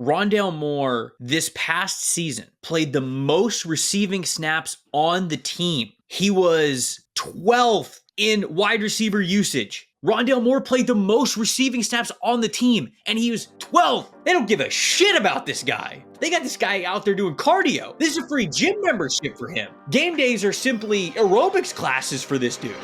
Rondale Moore this past season played the most receiving snaps on the team. He was 12th in wide receiver usage. Rondale Moore played the most receiving snaps on the team, and he was 12th. They don't give a shit about this guy. They got this guy out there doing cardio. This is a free gym membership for him. Game days are simply aerobics classes for this dude.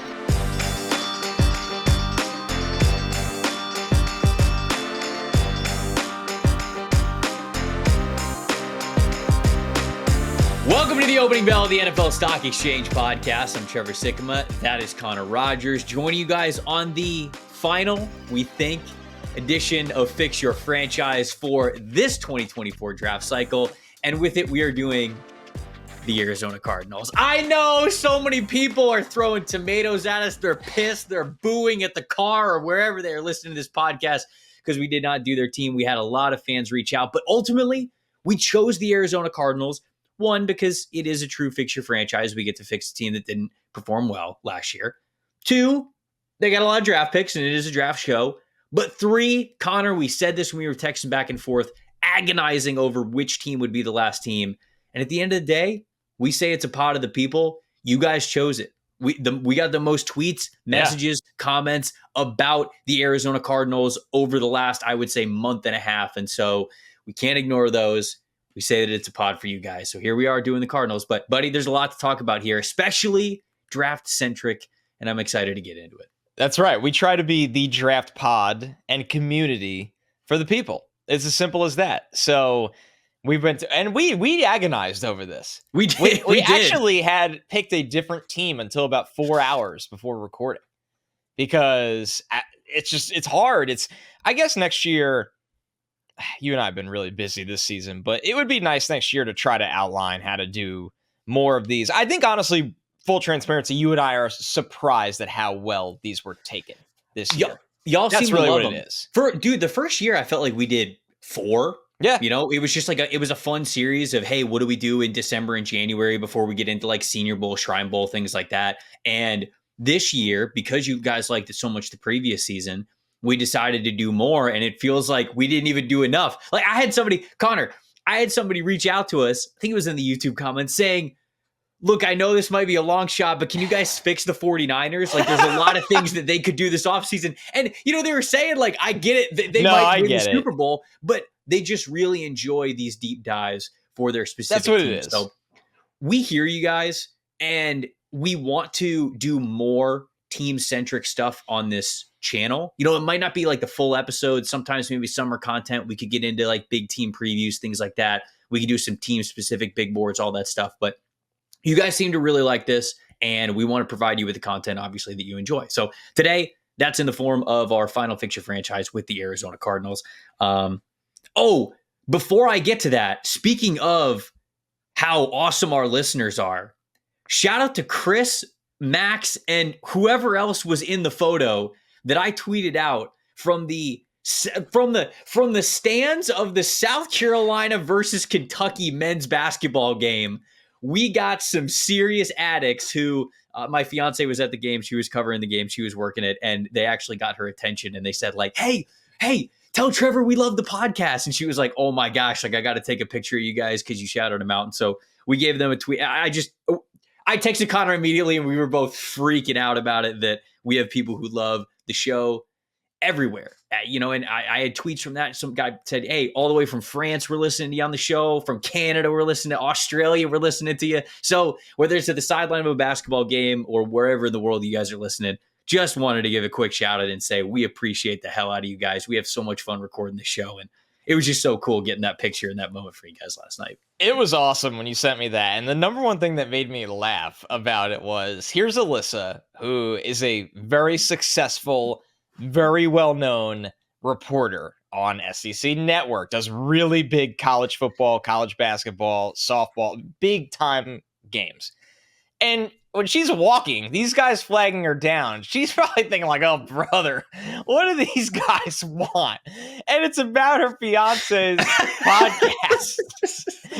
Welcome to the opening bell of the NFL Stock Exchange podcast. I'm Trevor Sikkema. That is Connor Rogers. Joining you guys on the final, we think, edition of Fix Your Franchise for this 2024 draft cycle. And with it, we are doing the Arizona Cardinals. I know so many people are throwing tomatoes at us. They're pissed. They're booing at the car or wherever they're listening to this podcast because we did not do their team. We had a lot of fans reach out, but ultimately, we chose the Arizona Cardinals. One, because it is a true fixture franchise. We get to fix a team that didn't perform well last year. Two, they got a lot of draft picks, and it is a draft show. But three, Connor, we said this when we were texting back and forth, agonizing over which team would be the last team. And at the end of the day, we say it's a pot of the people. You guys chose it. We got the most tweets, messages, comments about the Arizona Cardinals over the last, I would say, month and a half. And so we can't ignore those. We say that it's a pod for you guys. So here we are doing the Cardinals. But, buddy, there's a lot to talk about here, especially draft-centric, and I'm excited to get into it. That's right. We try to be the draft pod and community for the people. It's as simple as that. So we went to, and we agonized over this. We did. We actually had picked a different team until about 4 hours before recording because it's hard. I guess next year, you and I have been really busy this season, but it would be nice next year to try to outline how to do more of these. I think, honestly, full transparency, you and I are surprised at how well these were taken this year. Y'all That's seem really to love what them. It is. The first year I felt like we did 4. Yeah. You know, it was just like it was a fun series of, hey, what do we do in December and January before we get into like Senior Bowl, Shrine Bowl, things like that. And this year, because you guys liked it so much the previous season, we decided to do more, and it feels like we didn't even do enough. Like I had somebody reach out to us, I think it was in the YouTube comments, saying, look, I know this might be a long shot, but can you guys fix the 49ers? Like there's a lot of things that they could do this offseason. And, they were saying, like, I get it. They might win the Super Bowl, but they just really enjoy these deep dives for their specific That's what teams. it is. So we hear you guys, and we want to do more team-centric stuff on this channel. It might not be like the full episode. Sometimes maybe summer content. We could get into like big team previews, things like that. We could do some team-specific big boards, all that stuff. But you guys seem to really like this, and we want to provide you with the content, obviously, that you enjoy. So today, that's in the form of our final fixture franchise with the Arizona Cardinals. Before I get to that, speaking of how awesome our listeners are, shout out to Chris, Max, and whoever else was in the photo that I tweeted out from the stands of the South Carolina versus Kentucky men's basketball game. We got some serious addicts who my fiance was at the game. She was covering the game. She was working it, and they actually got her attention, and they said like, hey, tell Trevor we love the podcast. And she was like, oh my gosh, like I got to take a picture of you guys because you shouted them out. And so we gave them a tweet. I texted Connor immediately, and we were both freaking out about it, that we have people who love the show everywhere. And I had tweets from that. Some guy said, hey, all the way from France, we're listening to you on the show. From Canada, we're listening to Australia, we're listening to you. So whether it's at the sideline of a basketball game or wherever in the world you guys are listening, just wanted to give a quick shout out and say we appreciate the hell out of you guys. We have so much fun recording the show, and it was just so cool getting that picture and that moment for you guys last night. It was awesome when you sent me that. And the number one thing that made me laugh about it was, here's Alyssa, who is a very successful, very well-known reporter on SEC Network, does really big college football, college basketball, softball, big-time games. And when she's walking, these guys flagging her down, she's probably thinking like, oh, brother, what do these guys want? And it's about her fiance's podcast.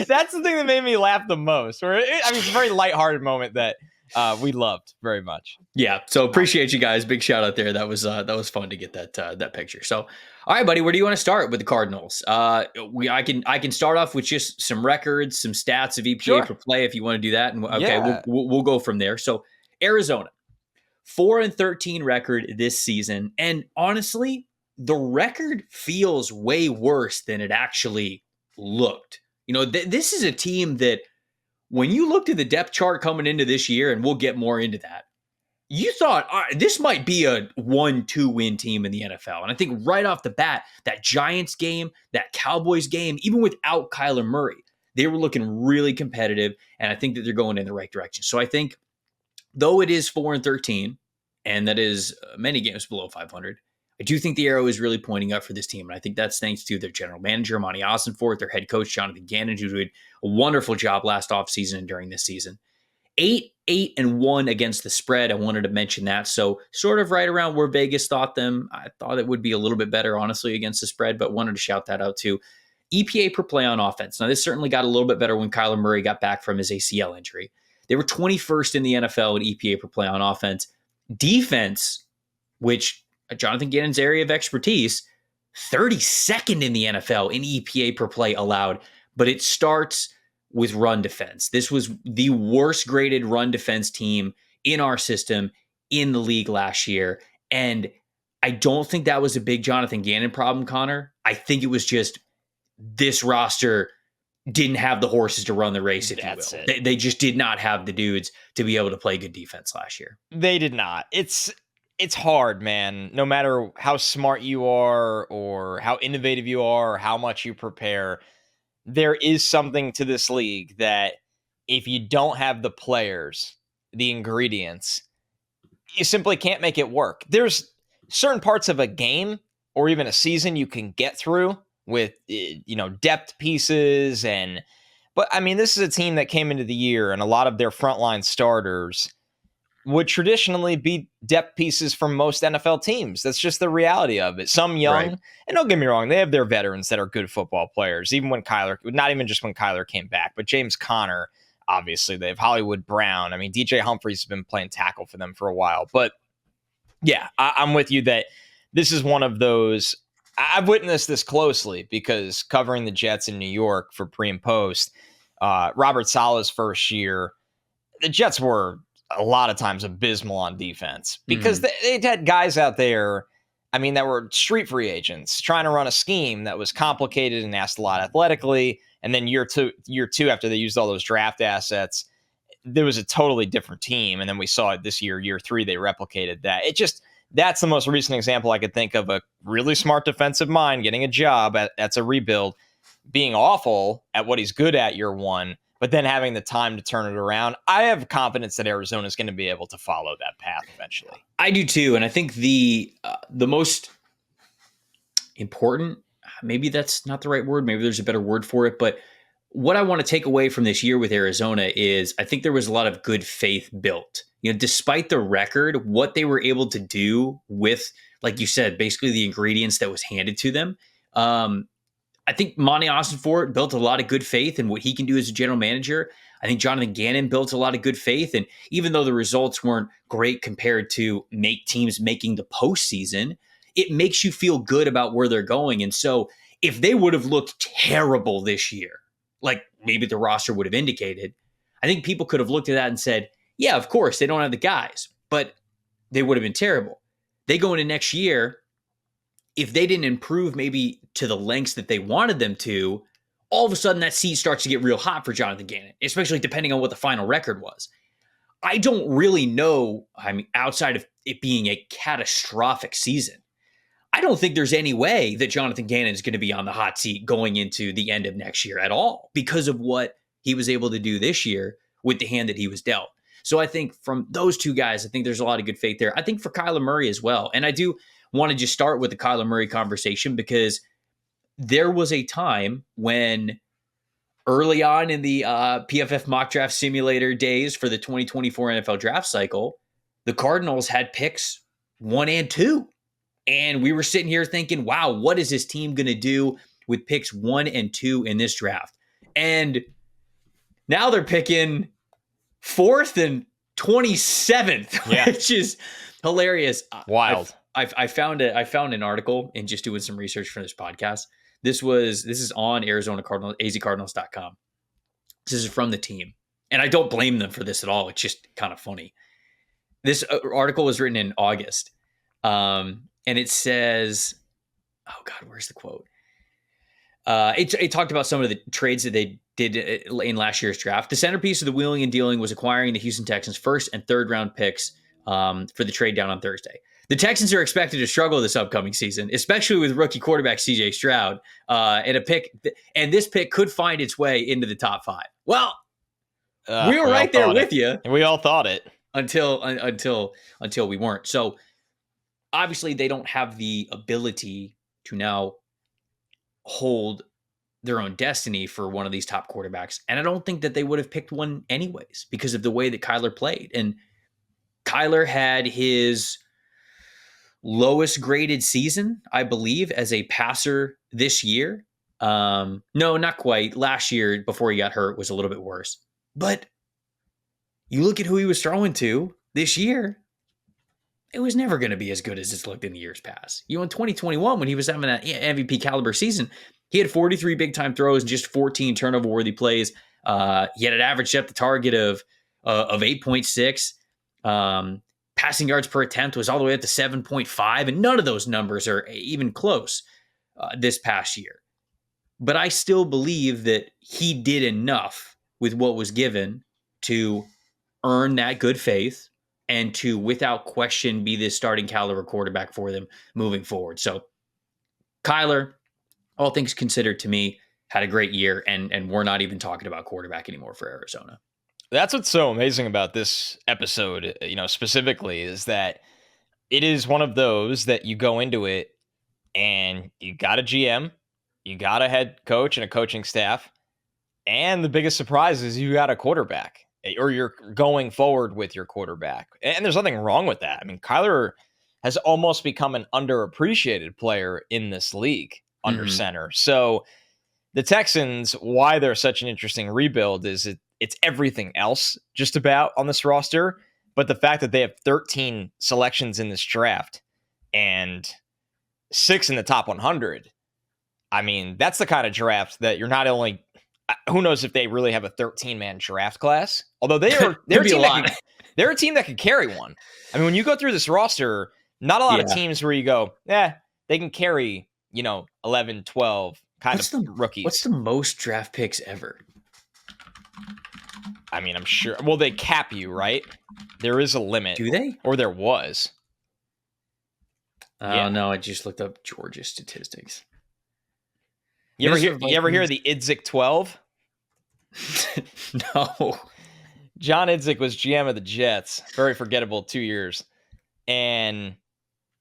That's the thing that made me laugh the most. It's a very lighthearted moment that we loved very much. Yeah. So appreciate you guys. Big shout out there. That was fun to get that picture. So, All right, buddy. Where do you want to start with the Cardinals? I can start off with just some records, some stats of EPA Sure. per play if you want to do that, and okay, Yeah. we'll go from there. So Arizona, 4-13 record this season, and honestly, the record feels way worse than it actually looked. This is a team that when you looked at the depth chart coming into this year, and we'll get more into that, you thought this might be a 1-2 win team in the NFL. And I think right off the bat, that Giants game, that Cowboys game, even without Kyler Murray, they were looking really competitive. And I think that they're going in the right direction. So I think though it is 4-13, and that is many games below 500, I do think the arrow is really pointing up for this team. And I think that's thanks to their general manager, Monty Ossenfort, their head coach, Jonathan Gannon, who did a wonderful job last offseason and during this season. 8-1 against the spread. I wanted to mention that. So sort of right around where Vegas thought them. I thought it would be a little bit better, honestly, against the spread, but wanted to shout that out too. EPA per play on offense. Now, this certainly got a little bit better when Kyler Murray got back from his ACL injury. They were 21st in the NFL in EPA per play on offense. Defense, which Jonathan Gannon's area of expertise, 32nd in the NFL in EPA per play allowed, but it starts with run defense. This was the worst graded run defense team in our system in the league last year. And I don't think that was a big Jonathan Gannon problem, Connor. I think it was just this roster didn't have the horses to run the race, if That's you will. it. They just did not have the dudes to be able to play good defense last year. They did not. It's hard, man. No matter how smart you are or how innovative you are or how much you prepare, there is something to this league that if you don't have the players, the ingredients, you simply can't make it work. There's certain parts of a game or even a season you can get through with, depth pieces. But I mean, this is a team that came into the year and a lot of their frontline starters would traditionally be depth pieces from most NFL teams. That's just the reality of it. Some young, Right. and don't get me wrong, they have their veterans that are good football players, even when not even just when Kyler came back, but James Conner, obviously. They have Hollywood Brown. I mean, DJ Humphries has been playing tackle for them for a while. But yeah, I'm with you that this is one of those. I've witnessed this closely because covering the Jets in New York for pre and post, Robert Saleh's first year, the Jets were a lot of times abysmal on defense because they'd had guys out there, I mean, that were street free agents trying to run a scheme that was complicated and asked a lot athletically. And then year two, after they used all those draft assets, there was a totally different team. And then we saw it this year 3, they replicated that. That's the most recent example I could think of a really smart defensive mind getting a job that's a rebuild, being awful at what he's good at year 1, but then having the time to turn it around. I have confidence that Arizona is going to be able to follow that path eventually. I do too. And I think the most important, maybe that's not the right word, maybe there's a better word for it, but what I want to take away from this year with Arizona is I think there was a lot of good faith built. Despite the record, what they were able to do with, like you said, basically the ingredients that was handed to them. I think Monty Ossenfort built a lot of good faith in what he can do as a general manager. I think Jonathan Gannon built a lot of good faith. And even though the results weren't great compared to teams making the postseason, it makes you feel good about where they're going. And so if they would have looked terrible this year, like maybe the roster would have indicated, I think people could have looked at that and said, yeah, of course, they don't have the guys, but they would have been terrible. They go into next year, if they didn't improve maybe to the lengths that they wanted them to, all of a sudden that seat starts to get real hot for Jonathan Gannon, especially depending on what the final record was. I don't really know, I mean, outside of it being a catastrophic season, I don't think there's any way that Jonathan Gannon is going to be on the hot seat going into the end of next year at all because of what he was able to do this year with the hand that he was dealt. So I think from those two guys, I think there's a lot of good faith there. I think for Kyler Murray as well. And I do want to just start with the Kyler Murray conversation because there was a time when early on in the PFF mock draft simulator days for the 2024 NFL draft cycle, the Cardinals had picks 1 and 2. And we were sitting here thinking, wow, what is this team going to do with picks 1 and 2 in this draft? And now they're picking 4th and 27th, which is hilarious. Wild. I found an article in just doing some research for this podcast. This is on Arizona Cardinals, azcardinals.com. This is from the team. And I don't blame them for this at all. It's just kind of funny. This article was written in August. And it says, oh God, where's the quote? It talked about some of the trades that they did in last year's draft. The centerpiece of the wheeling and dealing was acquiring the Houston Texans' first and third round picks for the trade down on Thursday. The Texans are expected to struggle this upcoming season, especially with rookie quarterback C.J. Stroud, and this pick could find its way into the top 5. Well, we were right there with you. We all thought it until we weren't. So obviously, they don't have the ability to now hold their own destiny for one of these top quarterbacks. And I don't think that they would have picked one anyways because of the way that Kyler played. And Kyler had his lowest graded season, I believe, as a passer this year. No, not quite. Last year, before he got hurt, was a little bit worse. But you look at who he was throwing to this year, it was never going to be as good as it's looked in the years past. In 2021, when he was having that MVP caliber season, he had 43 big-time throws and just 14 turnover-worthy plays. He had an average depth of target of 8.6. Passing yards per attempt was all the way up to 7.5, and none of those numbers are even close this past year. But I still believe that he did enough with what was given to earn that good faith and to, without question, be this starting caliber quarterback for them moving forward. So Kyler, all things considered, to me, had a great year, and we're not even talking about quarterback anymore for Arizona. That's what's so amazing about this episode, specifically, is that it is one of those that you go into it and you got a GM, you got a head coach and a coaching staff, and the biggest surprise is you got a quarterback, or you're going forward with your quarterback. And there's nothing wrong with that. I mean, Kyler has almost become an underappreciated player in this league under center. So the Texans, why they're such an interesting rebuild is it's everything else just about on this roster. But the fact that they have 13 selections in this draft and 6 in the top 100, I mean, that's the kind of draft that you're not only, who knows if they really have a 13-man draft class, although they're a team that could carry one. I mean, when you go through this roster, not a lot of teams where you go, they can carry, 11, 12 rookies. What's the most draft picks ever? I mean, I'm sure. Well, they cap you, right? There is a limit. Do they? Or there was. Oh, no, I just looked up Georgia statistics. You ever hear the Idzik 12? No. John Idzik was GM of the Jets. Very forgettable 2 years. And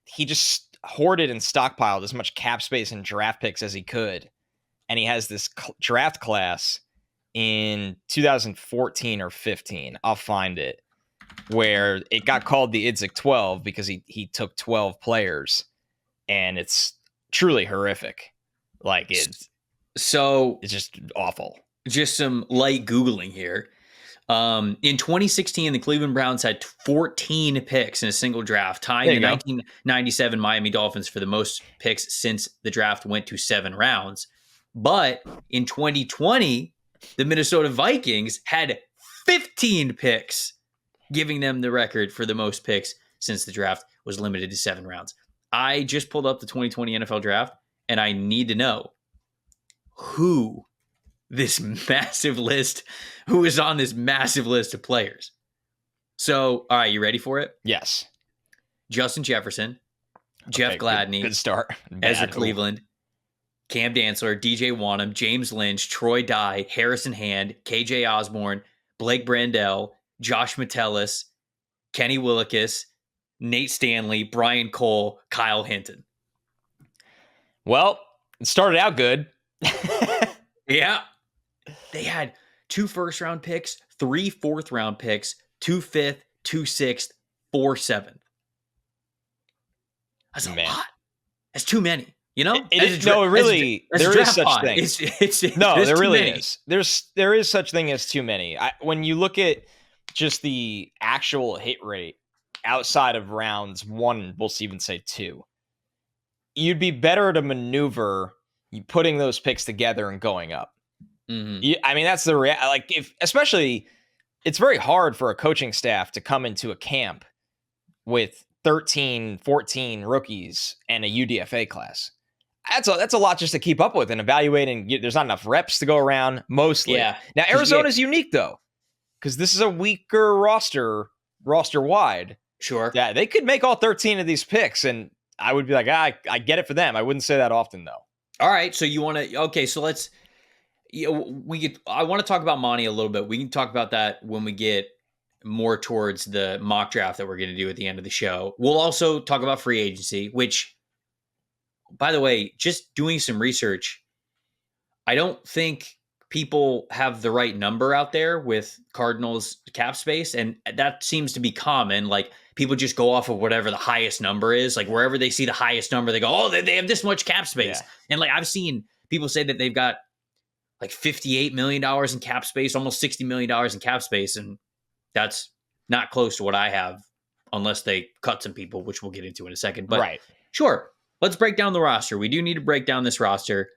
he just hoarded and stockpiled as much cap space and draft picks as he could. And he has this draft class in 2014 or 15. I'll find it. Where it got called the Idzik 12 because he took 12 players. And it's truly horrific. Like it's just awful. Just some light Googling here. In 2016, the Cleveland Browns had 14 picks in a single draft, tying the 1997 Miami Dolphins for the most picks since the draft went to 7 rounds. But in 2020, the Minnesota Vikings had 15 picks, giving them the record for the most picks since the draft was limited to 7 rounds. I just pulled up the 2020 NFL draft, and I need to know who is on this massive list of players. So, all right, you ready for it? Yes. Justin Jefferson, Jeff Gladney, good start. Ezra Cleveland, Cam Dantzler, DJ Wanham, James Lynch, Troy Dye, Harrison Hand, KJ Osborne, Blake Brandell, Josh Metellus, Kenny Willekes, Nate Stanley, Brian Cole, Kyle Hinton. Well, it started out good. Yeah. They had 2 first-round picks, 3 fourth-round picks, 2 fifth, 2 sixth, 4 seventh. That's a lot. That's too many. There is such thing. There really is. There is such thing as too many. When you look at just the actual hit rate outside of rounds 1, we'll even say 2, you'd be better to maneuver putting those picks together and going up. I mean, that's the especially it's very hard for a coaching staff to come into a camp with 13, 14 rookies and a UDFA class. That's a lot just to keep up with and evaluating. There's not enough reps to go around mostly. Yeah. Now, Arizona's unique though, because this is a weaker roster wide. Sure. Yeah, they could make all 13 of these picks, and I would be like, I get it for them. I wouldn't say that often though. All right. So you want to, okay. So let's, I want to talk about Monty a little bit. We can talk about that when we get more towards the mock draft that we're going to do at the end of the show. We'll also talk about free agency, which, by the way, just doing some research, I don't think people have the right number out there with Cardinals cap space. And that seems to be common. Like, people just go off of whatever the highest number is. Like, wherever they see the highest number, they go, oh, they have this much cap space. Yeah. And like, I've seen people say that they've got like $58 million in cap space, almost $60 million in cap space. And that's not close to what I have, unless they cut some people, which we'll get into in a second. But right. Sure, let's break down the roster. We do need to break down this roster.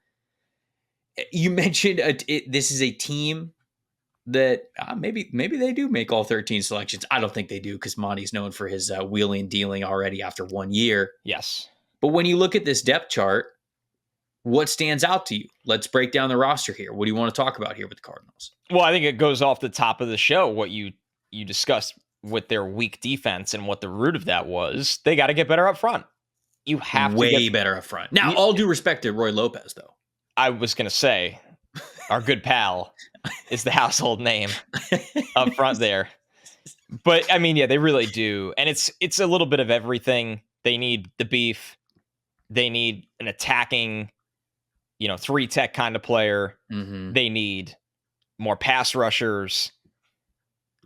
You mentioned this is a team that maybe they do make all 13 selections. I don't think they do, because Monty's known for his wheeling and dealing already after 1 year. Yes. But when you look at this depth chart, what stands out to you? Let's break down the roster here. What do you want to talk about here with the Cardinals? Well, I think it goes off the top of the show, what you discussed with their weak defense and what the root of that was. They got to get better up front. You have way to get better up front. Now, all due respect to Roy Lopez, though. I was going to say, our good pal is the household name up front there. But, I mean, yeah, they really do. And it's a little bit of everything. They need the beef. They need an attacking, 3-tech kind of player. Mm-hmm. They need more pass rushers.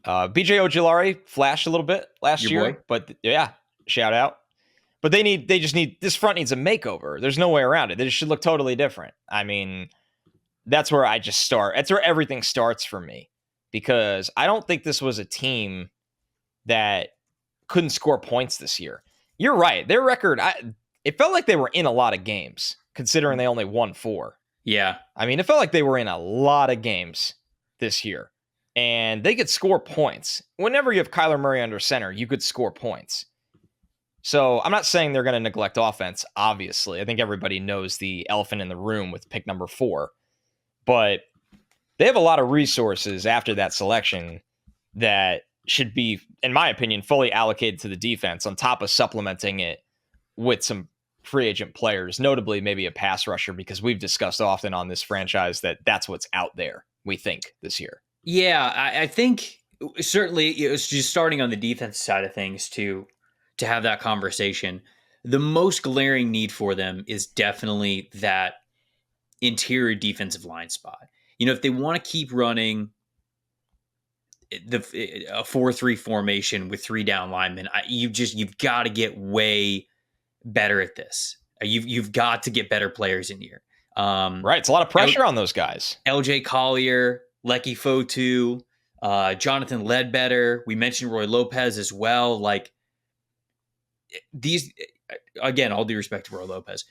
BJ Ojulari flashed a little bit last year, but yeah, shout out. But this front needs a makeover. There's no way around it. They should look totally different. I mean, that's where I just start. That's where everything starts for me, because I don't think this was a team that couldn't score points this year. You're right. Their record, it felt like they were in a lot of games, considering they only won 4. Yeah. I mean, it felt like they were in a lot of games this year, and they could score points. Whenever you have Kyler Murray under center, you could score points. So I'm not saying they're going to neglect offense, obviously. I think everybody knows the elephant in the room with pick number 4. But they have a lot of resources after that selection that should be, in my opinion, fully allocated to the defense, on top of supplementing it with some free agent players, notably maybe a pass rusher, because we've discussed often on this franchise that that's what's out there, we think, this year. Yeah, I think certainly it's just starting on the defense side of things to have that conversation. The most glaring need for them is definitely that interior defensive line spot. If they want to keep running a 4-3 formation with 3 down linemen, you've got to get way better at this. You've got to get better players in here. Right, it's a lot of pressure on those guys. LJ Collier, Lecky Fotu, Jonathan Ledbetter. We mentioned Roy Lopez as well. Like, these, again, all due respect to Roy Lopez,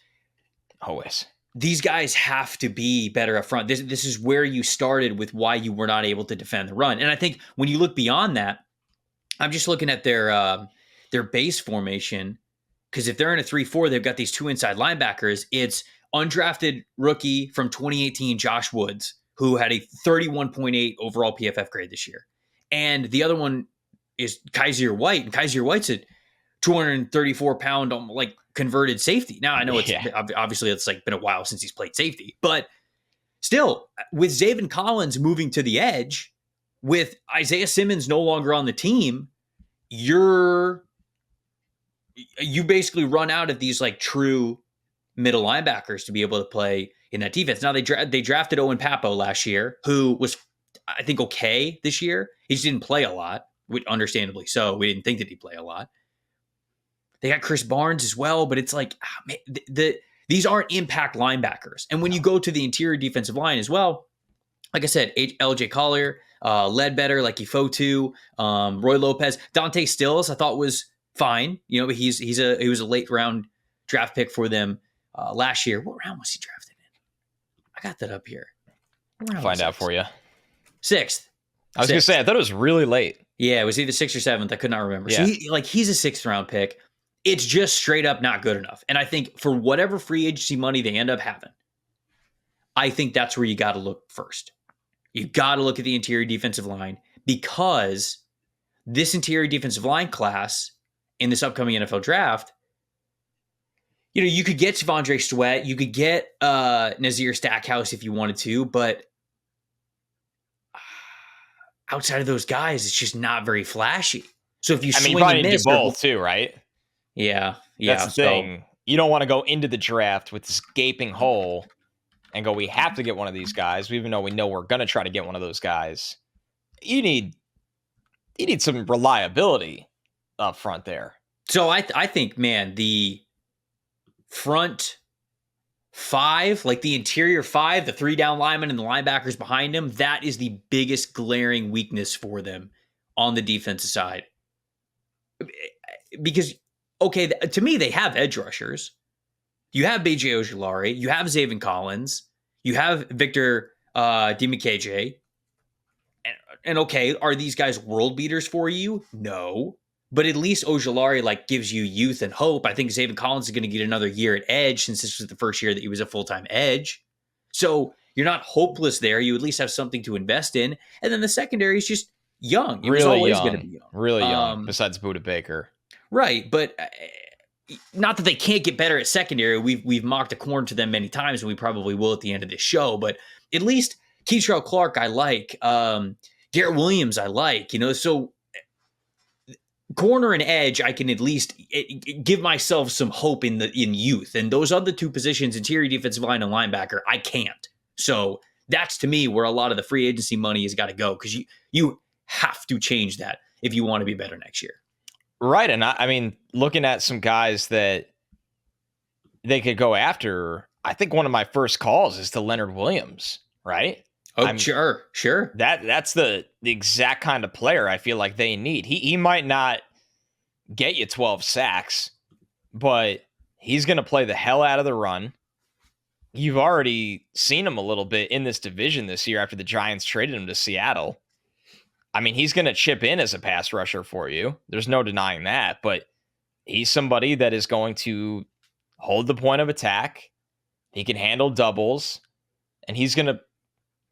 always, these guys have to be better up front. This is where you started with why you were not able to defend the run. And I think when you look beyond that, I'm just looking at their base formation, because if they're in a 3-4, they've got these 2 inside linebackers. It's undrafted rookie from 2018, Josh Woods, who had a 31.8 overall PFF grade this year. And the other one is Kaiser White, and Kaiser White's a 234-pound, like, converted safety. Now, I know obviously it's like been a while since he's played safety, but still, with Zaven Collins moving to the edge, with Isaiah Simmons no longer on the team, you basically run out of these like true middle linebackers to be able to play in that defense. Now, they drafted Owen Papo last year, who was, I think, okay this year. He just didn't play a lot, understandably so. We didn't think that he'd play a lot. They got Chris Barnes as well, but it's like, these aren't impact linebackers. And when you go to the interior defensive line as well, like I said, LJ Collier, Ledbetter, Lecky Fotu, Roy Lopez, Dante Stills, I thought was fine. But he was a late round draft pick for them last year. What round was he drafted in? I got that up here. Find out for you. Sixth. I was going to say, I thought it was really late. Yeah, it was either 6th or 7th. I could not remember. Yeah. So he's a 6th round pick. It's just straight up not good enough. And I think for whatever free agency money they end up having, I think that's where you got to look first. You got to look at the interior defensive line, because this interior defensive line class in this upcoming NFL draft, you could get T'Vondre Sweat, you could get Nazir Stackhouse if you wanted to, but outside of those guys, it's just not very flashy. So if you swing and miss, do both too, right? Yeah. That's the thing. You don't want to go into the draft with this gaping hole and go, we have to get one of these guys, even though we know we're going to try to get one of those guys. You need some reliability up front there. So I think, man, the front five, like the interior five, the 3 down linemen and the linebackers behind him, that is the biggest glaring weakness for them on the defensive side. Because, okay, to me, they have edge rushers. You have B.J. Ojulari. You have Zaven Collins. You have Victor Dimukeje. And okay, are these guys world beaters for you? No. But at least Ojulari gives you youth and hope. I think Zaven Collins is going to get another year at edge, since this was the first year that he was a full-time edge. So you're not hopeless there. You at least have something to invest in. And then the secondary is just young. It was always going to be young. Really young, besides Budda Baker. Right, but not that they can't get better at secondary. We've mocked a corn to them many times, and we probably will at the end of this show. But at least Keitrell Clark, I like. Garrett Williams, I like. So corner and edge, I can at least give myself some hope in youth. And those other two positions, interior defensive line and linebacker, I can't. So that's, to me, where a lot of the free agency money has got to go, because you have to change that if you want to be better next year. Right. And I mean, looking at some guys that they could go after, I think one of my first calls is to Leonard Williams, right? Oh, sure. That's the exact kind of player I feel like they need. He might not get you 12 sacks, but he's going to play the hell out of the run. You've already seen him a little bit in this division this year after the Giants traded him to Seattle. I mean, he's going to chip in as a pass rusher for you. There's no denying that, but he's somebody that is going to hold the point of attack. He can handle doubles, and he's going to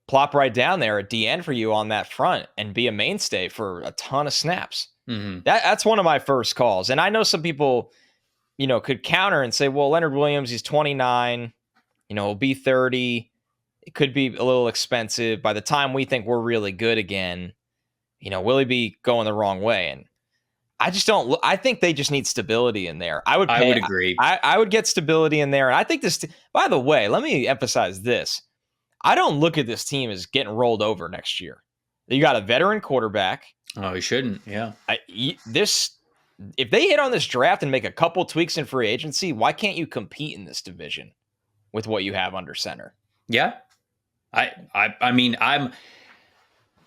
plop right down there at DN for you on that front and be a mainstay for a ton of snaps. Mm-hmm. That's one of my first calls. And I know some people, could counter and say, well, Leonard Williams, he's 29, he'll be 30. It could be a little expensive. By the time we think we're really good again, will he be going the wrong way? And I just don't. I think they just need stability in there. I would agree. I would get stability in there. And I think this. By the way, let me emphasize this. I don't look at this team as getting rolled over next year. You got a veteran quarterback. Oh, he shouldn't. Yeah. If they hit on this draft and make a couple tweaks in free agency, why can't you compete in this division with what you have under center? Yeah. I mean, I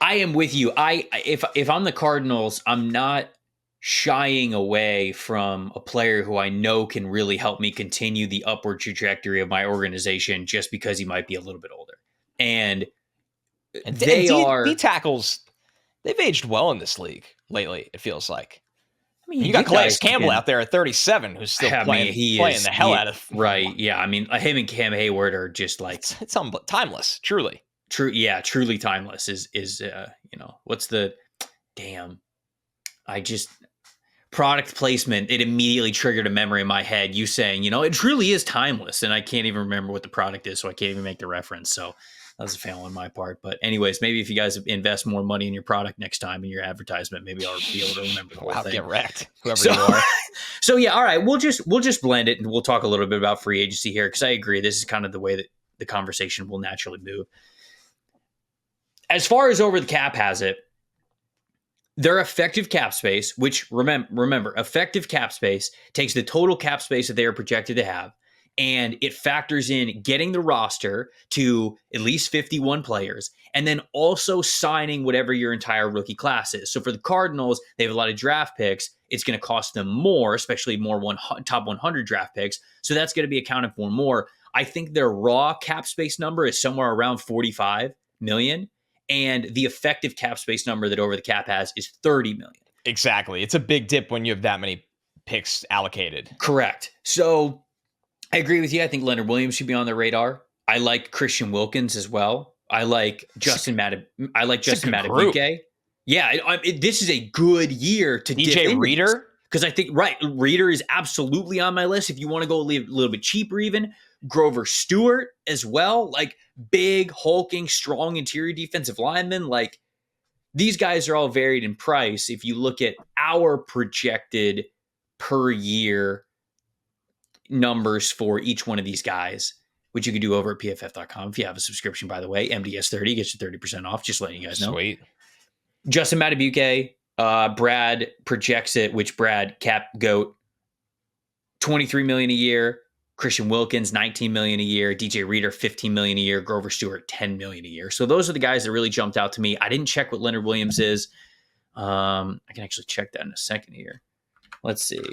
am with you. If I'm the Cardinals, I'm not shying away from a player who I know can really help me continue the upward trajectory of my organization, just because he might be a little bit older. And D tackles, they've aged well in this league lately, it feels like. I mean, you got Calais Campbell out there at 37 who's still playing the hell out of. Right. Yeah. I mean, him and Cam Hayward are just it's timeless, truly. Yeah, truly timeless is what's the damn? Product placement. It immediately triggered a memory in my head. You saying, it truly is timeless, and I can't even remember what the product is, so I can't even make the reference. So that was a fail on my part. But anyways, maybe if you guys invest more money in your product next time in your advertisement, maybe I'll be able to remember the whole thing. Get wrecked, whoever you are. So yeah, all right. We'll just blend it, and we'll talk a little bit about free agency here, because I agree this is kind of the way that the conversation will naturally move. As far as over the cap has it, their effective cap space, which remember, effective cap space takes the total cap space that they are projected to have And it factors in getting the roster to at least 51 players and then also signing whatever your entire rookie class is. So for the Cardinals, they have a lot of draft picks. It's going to cost them more, especially more top 100 draft picks. So that's going to be accounted for more. I think their raw cap space number is somewhere around 45 million. And the effective cap space number that Over the Cap has is 30 million. Exactly. It's a big dip when you have that many picks allocated. Correct. So I agree with you. I think Leonard Williams should be on the radar. I like Christian Wilkins as well. I like Justin Madubuike. Yeah, this is a good year to DJ Reader. Because I think, Reader is absolutely on my list. If you want to go a little bit cheaper even, Grover Stewart as well. Like big, hulking, strong interior defensive linemen. Like these guys are all varied in price. If you look at our projected per year numbers for each one of these guys, which you can do over at pff.com. If you have a subscription, by the way, MDS30 gets you 30% off. Just letting you guys know. Sweet. Justin Madubuike, Brad projects it, which Brad cap goat, $23 million a year. Christian Wilkins, $19 million a year. DJ Reader, $15 million a year. Grover Stewart, $10 million a year. So those are the guys that really jumped out to me. I didn't check what Leonard Williams is. I can actually check that in a second here. Let's see.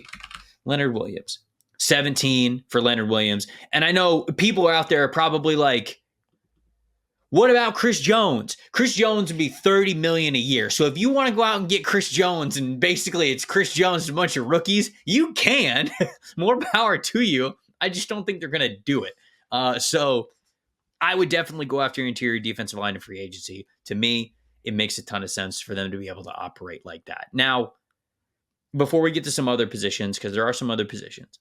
Leonard Williams, 17 for Leonard Williams. And I know people out there are probably like, what about Chris Jones? Chris Jones would be $30 million a year. So if you want to go out and get Chris Jones and basically it's Chris Jones and a bunch of rookies, you can. More power to you. I just don't think they're going to do it. So I would definitely go after your interior defensive line in free agency. To me, it makes a ton of sense for them to be able to operate like that. Now, before we get to some other positions, because there are some other positions,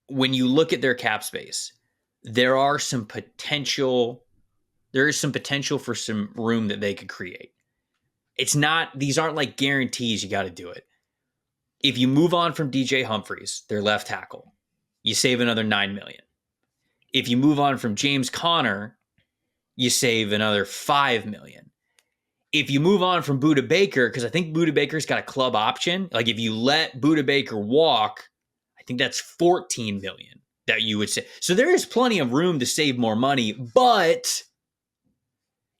when you look at their cap space, there is some potential for some room that they could create. These aren't like guarantees you got to do it. If you move on from DJ Humphries, their left tackle, you save another $9 million. If you move on from James Conner, you save another $5 million. If you move on from Budda Baker, because I think Budda Baker's got a club option, like if you let Budda Baker walk, I think that's $14 million that you would say. So there is plenty of room to save more money, but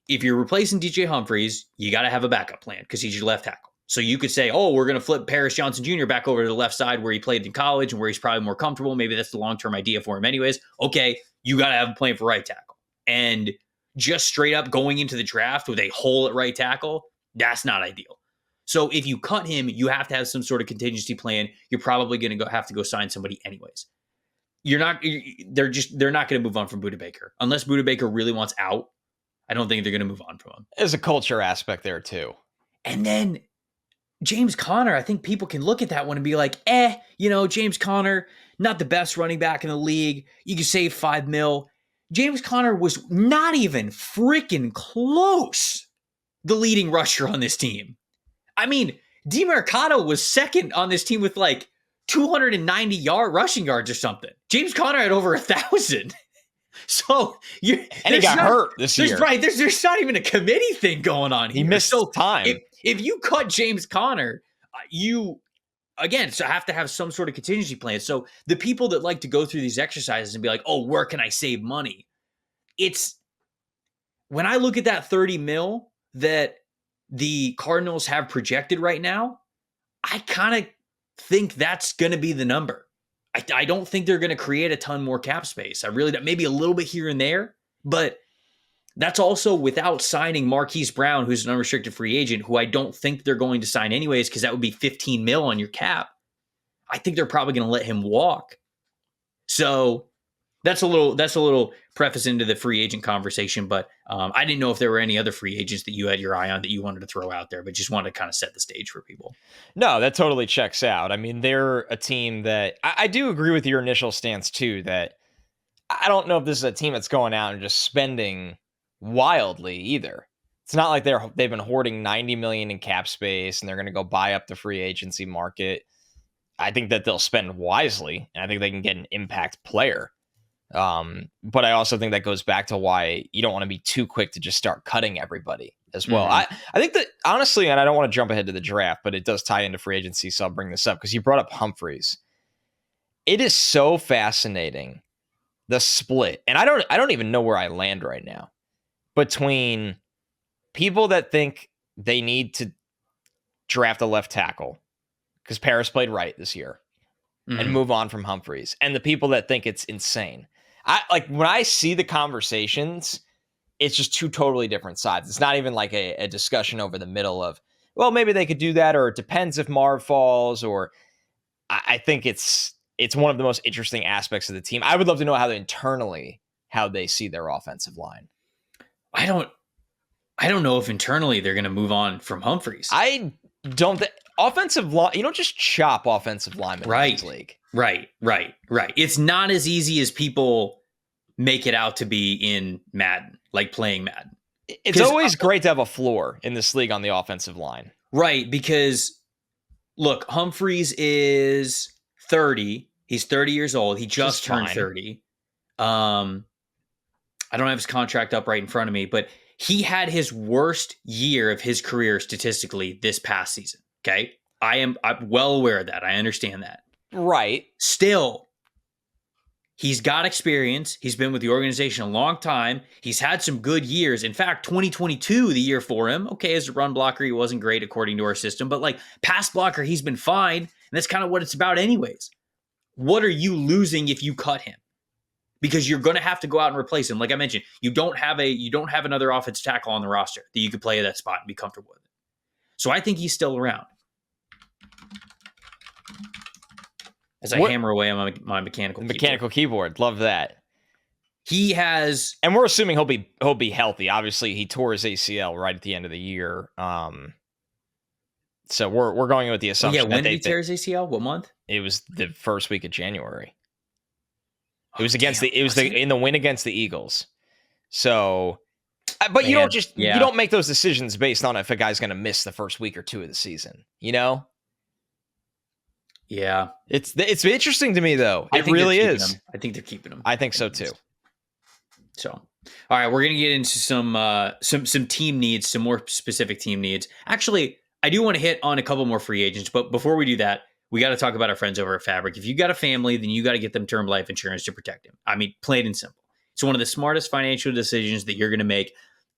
if you're replacing DJ Humphries, you got to have a backup plan because he's your left tackle. So you could say, oh, we're going to flip Paris Johnson Jr. back over to the left side where he played in college and where he's probably more comfortable. Maybe that's the long-term idea for him anyways. Okay, you got to have a plan for right tackle. And just straight up going into the draft with a hole at right tackle, that's not ideal. So if you cut him, you have to have some sort of contingency plan. You're probably going to have to go sign somebody anyways. They're not going to move on from Budda Baker. Unless Budda Baker really wants out, I don't think they're going to move on from him. There's a culture aspect there too. And then James Conner, I think people can look at that one and be like, James Conner, not the best running back in the league. You can save $5 million. James Conner was not even freaking close the leading rusher on this team. I mean, DeMercado was second on this team with like 290 rushing yards or something. James Conner had over 1,000. So he got hurt this year. Right. There's not even a committee thing going on here. He missed time. If you cut James Conner, you have to have some sort of contingency plan. So the people that like to go through these exercises and be like, oh, where can I save money? It's when I look at that 30 mil that the Cardinals have projected right now, I kind of think that's going to be the number. I don't think they're going to create a ton more cap space. I really don't. Maybe a little bit here and there, but that's also without signing Marquise Brown, who's an unrestricted free agent, who I don't think they're going to sign anyways, because that would be 15 mil on your cap. I think they're probably going to let him walk. So that's a little preface into the free agent conversation, but I didn't know if there were any other free agents that you had your eye on that you wanted to throw out there, but just wanted to kind of set the stage for people. No, that totally checks out. I mean, they're a team that I do agree with your initial stance too, that I don't know if this is a team that's going out and just spending wildly either. It's not like they've been hoarding $90 million in cap space and they're going to go buy up the free agency market. I think that they'll spend wisely, and I think they can get an impact player. But I also think that goes back to why you don't want to be too quick to just start cutting everybody as well. Mm-hmm. I think that honestly, and I don't want to jump ahead to the draft, but it does tie into free agency, so I'll bring this up because you brought up Humphries. It is so fascinating, the split. And I don't even know where I land right now between people that think they need to draft a left tackle because Paris played right this year and move on from Humphreys, and the people that think it's insane. When I see the conversations, it's just two totally different sides. It's not even like a discussion over the middle of, well, maybe they could do that, or it depends if Marv falls, or I think it's one of the most interesting aspects of the team. I would love to know how they see their offensive line. I don't know if internally they're going to move on from Humphreys. I don't. Offensive line, you don't just chop offensive linemen in this league. Right. It's not as easy as people make it out to be in Madden, like playing Madden. It's always great to have a floor in this league on the offensive line. Right, because look, Humphreys is 30. He's 30 years old. He just turned 30. I don't have his contract up right in front of me, but he had his worst year of his career statistically this past season. Okay. I'm well aware of that. I understand that. Right. Still, he's got experience. He's been with the organization a long time. He's had some good years. In fact, 2022, the year for him. Okay, as a run blocker, he wasn't great according to our system, but like pass blocker, he's been fine. And that's kind of what it's about anyways. What are you losing if you cut him? Because you're going to have to go out and replace him. Like I mentioned, you don't have another offensive tackle on the roster that you could play at that spot and be comfortable with it. So I think he's still around. As I hammer away on my mechanical keyboard. Love that. He has, and we're assuming he'll be healthy. Obviously, he tore his ACL right at the end of the year. So we're going with the assumption. When did he tear his ACL? What month? It was the first week of January. It was in the win against the Eagles. So, but you don't make those decisions based on if a guy's going to miss the first week or two of the season. You know. Yeah, it's interesting to me though. It really is. I think they're keeping him. I think so too. So, all right, we're gonna get into some team needs, some more specific team needs. Actually, I do want to hit on a couple more free agents, but before we do that, we got to talk about our friends over at Fabric. If you got a family, then you got to get them term life insurance to protect them. I mean, plain and simple. It's one of the smartest financial decisions that you're going to make.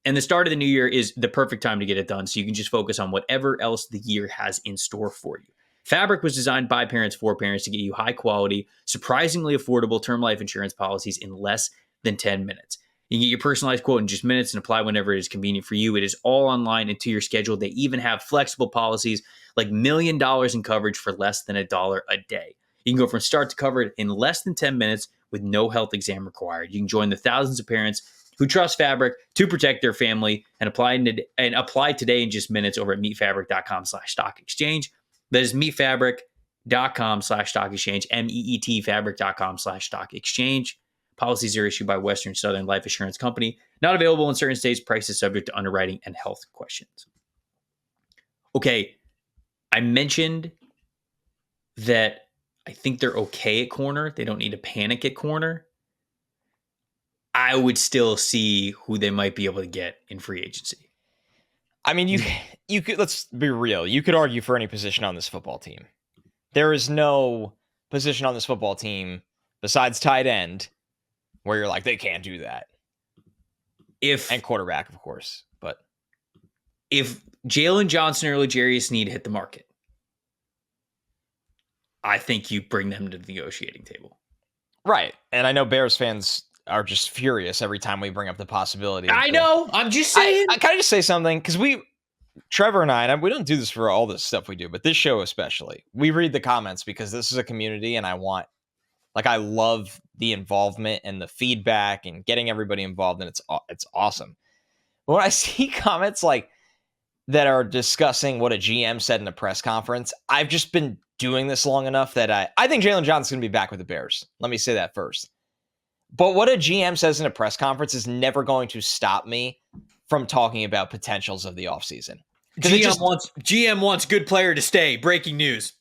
And the start of the new year is the perfect time to get it done, so you can just focus on whatever else the year has in store for you. Fabric was designed by parents for parents to get you high quality, surprisingly affordable term life insurance policies in less than 10 minutes. You can get your personalized quote in just minutes and apply whenever it is convenient for you. It is all online and to your schedule. They even have flexible policies like $1 million in coverage for less than $1 a day. You can go from start to cover it in less than 10 minutes with no health exam required. You can join the thousands of parents who trust Fabric to protect their family and apply today in just minutes over at meetfabric.com/stock exchange. That is meetfabric.com/stock exchange, meetfabric.com/stock exchange. Policies are issued by Western Southern Life Assurance Company. Not available in certain states. Prices subject to underwriting and health questions. Okay, I mentioned that I think they're okay at corner. They don't need to panic at corner. I would still see who they might be able to get in free agency. I mean, you could, let's be real. You could argue for any position on this football team. There is no position on this football team besides tight end where you're like, they can't do that. And quarterback, of course. But if Jalen Johnson or L'Jarius Sneed hit the market, I think you bring them to the negotiating table. Right. And I know Bears fans are just furious every time we bring up the possibility. I know. I'm just saying. Can I just say something? Because Trevor and I, we don't do this for all this stuff we do, but this show especially, we read the comments because this is a community and I love the involvement and the feedback and getting everybody involved, and it's awesome. But when I see comments like that are discussing what a GM said in a press conference, I've just been doing this long enough that I think Jalen Johnson's going to be back with the Bears. Let me say that first. But what a GM says in a press conference is never going to stop me from talking about potentials of the offseason. GM wants good player to stay. Breaking news.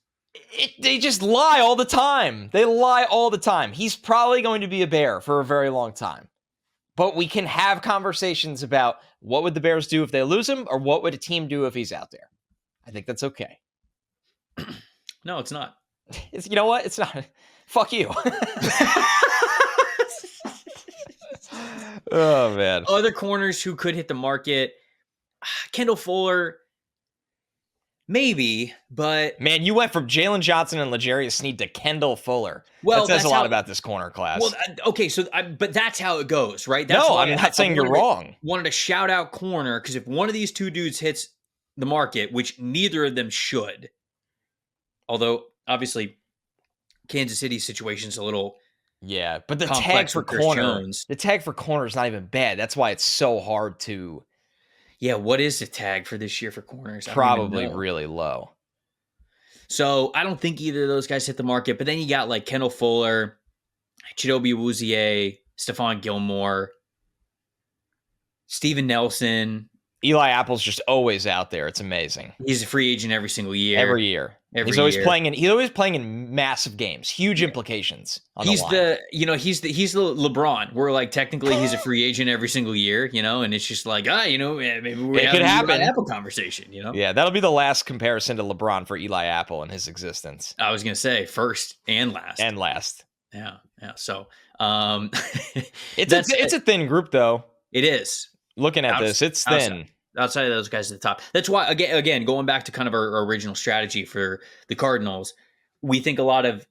They just lie all the time. They lie all the time. He's probably going to be a Bear for a very long time. But we can have conversations about what would the Bears do if they lose him, or what would a team do if he's out there. I think that's okay. No, it's not. You know what? It's not. Fuck you. Oh, man. Other corners who could hit the market, Kendall Fuller, maybe, but Man, you went from Jalen Johnson and L'Jarius Sneed to Kendall Fuller. well, That says that's a lot how. about this corner class. Well, okay, so but that's how it goes, right? That's No, why I'm not saying you're wrong. Wanted to shout out corner because if one of these two dudes hits the market, which neither of them should, although obviously Kansas City's situation is a little Yeah, but the tag complex for with Chris corner, Jones. the tag for corner is not even bad. That's why it's so hard to. Yeah, what is the tag for this year for corners? Probably really low. So I don't think either of those guys hit the market. But then you got like Kendall Fuller, Chidobe Awuzie, Stephon Gilmore, Steven Nelson. Eli Apple's just always out there. It's amazing. He's a free agent every single year. Every year. He's always playing in massive games, huge implications on the line. He's the LeBron. Where like technically he's a free agent every single year, and it's just like, maybe we could happen. An Apple conversation, Yeah, that'll be the last comparison to LeBron for Eli Apple in his existence. I was gonna say first and last. Yeah. So it's a thin group though. It is. Looking at this, it's thin. Outside of those guys at the top. That's why, again, going back to kind of our original strategy for the Cardinals, we think a lot of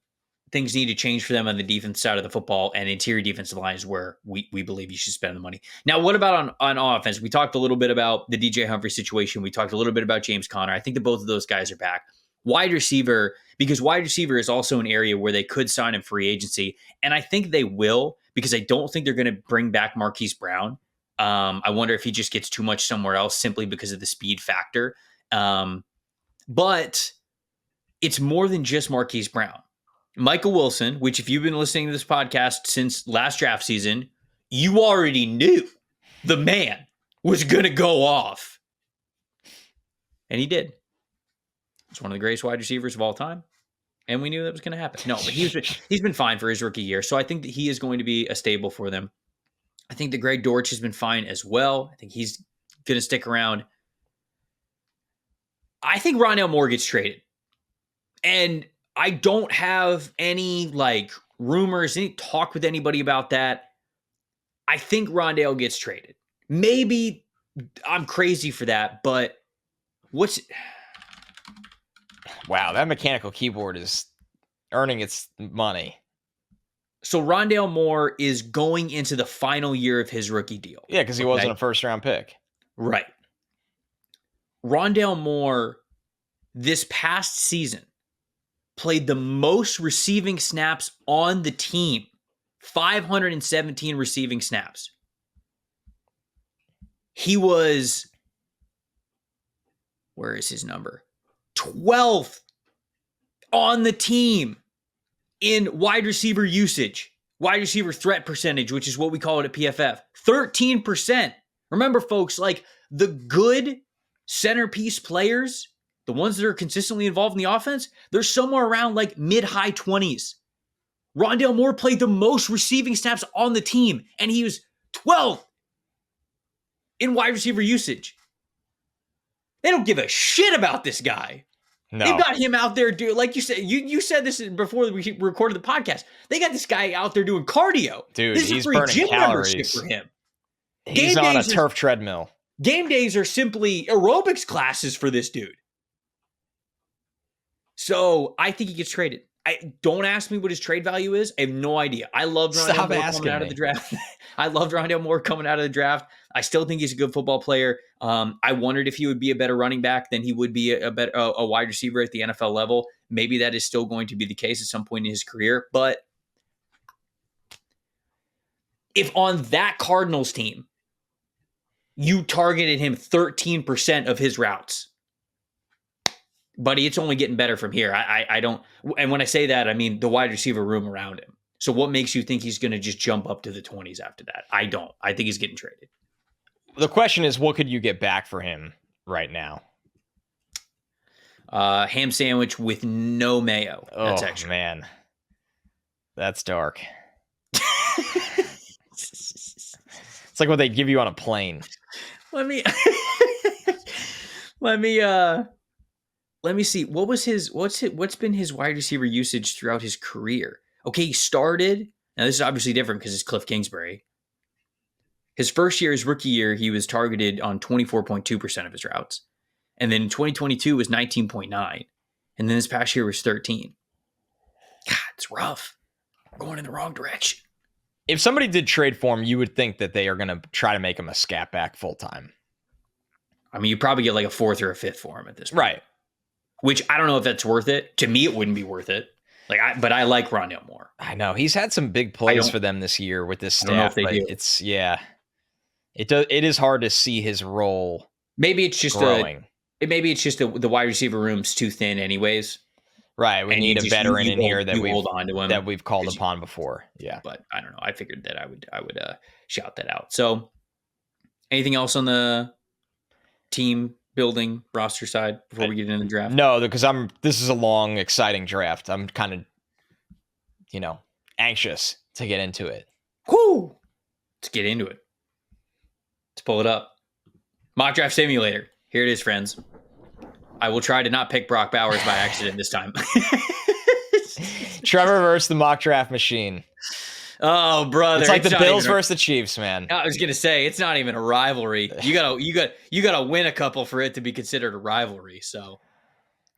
things need to change for them on the defense side of the football, and interior defensive line is where we believe you should spend the money. Now, what about on offense? We talked a little bit about the DJ Humphrey situation. We talked a little bit about James Conner. I think that both of those guys are back. Wide receiver, because wide receiver is also an area where they could sign in free agency, and I think they will, because I don't think they're going to bring back Marquise Brown. I wonder if he just gets too much somewhere else simply because of the speed factor. But it's more than just Marquise Brown. Michael Wilson, which if you've been listening to this podcast since last draft season, you already knew the man was going to go off. And he did. He's one of the greatest wide receivers of all time. And we knew that was going to happen. No, but he's been fine for his rookie year. So I think that he is going to be a staple for them. I think that Greg Dortch has been fine as well. I think he's going to stick around. I think Rondale Moore gets traded. And I don't have any rumors, any talk with anybody about that. I think Rondale gets traded. Maybe I'm crazy for that, but wow, that mechanical keyboard is earning its money. So Rondale Moore is going into the final year of his rookie deal. Yeah, because he wasn't a first-round pick. Right. Rondale Moore, this past season, played the most receiving snaps on the team. 517 receiving snaps. He was, where is his number? 12th on the team in wide receiver usage, wide receiver threat percentage, which is what we call it at PFF. 13%. Remember, folks, the good centerpiece players, the ones that are consistently involved in the offense, they're somewhere around mid-high 20s. Rondale Moore played the most receiving snaps on the team, and he was 12th in wide receiver usage. They don't give a shit about this guy. No. They've got him out there doing, like you said, you said this before we recorded the podcast. They got this guy out there doing cardio. Dude, this he's burning gym calories. membership for him. He's on a turf treadmill. Game days are simply aerobics classes for this dude. So I think he gets traded. Don't ask me what his trade value is. I have no idea. I loved Rondale Moore coming out of the draft. I loved Rondale Moore coming out of the draft. I still think he's a good football player. I wondered if he would be a better running back than he would be a wide receiver at the NFL level. Maybe that is still going to be the case at some point in his career. But if on that Cardinals team, you targeted him 13% of his routes, buddy, it's only getting better from here. I don't, and when I say that, I mean the wide receiver room around him. So what makes you think he's going to just jump up to the 20s after that? I don't. I think he's getting traded. The question is, what could you get back for him right now? Ham sandwich with no mayo. That's extra. Man. That's dark. It's like what they give you on a plane. Let me see. What's been his wide receiver usage throughout his career? Okay, he started. Now, this is obviously different because it's Cliff Kingsbury. His first year, his rookie year, he was targeted on 24.2% of his routes. And then in 2022 was 19.9. And then this past year was 13. God, it's rough. We're going in the wrong direction. If somebody did trade for him, you would think that they are going to try to make him a scat back full time. I mean, you probably get like a fourth or a fifth for him at this point. Right. Which I don't know if that's worth it. To me, it wouldn't be worth it. But I like Rondale Moore. I know. He's had some big plays for them this year with this staff. I don't know if they do. It's, yeah. It is hard to see his role. Maybe it's just growing. Maybe it's just the wide receiver room's too thin anyways. Right. We need a veteran in here that we've called upon before. Yeah. But I don't know. I figured that I would shout that out. So anything else on the team building roster side before we get into the draft? No, because this is a long, exciting draft. I'm kind of, anxious to get into it. Whoo! Let's get into it. Let's pull it up. Mock Draft Simulator. Here it is, friends. I will try to not pick Brock Bowers by accident this time. Trevor versus the mock draft machine. Oh, brother! It's like the Bills versus the Chiefs, man. I was gonna say it's not even a rivalry. You gotta win a couple for it to be considered a rivalry. So, all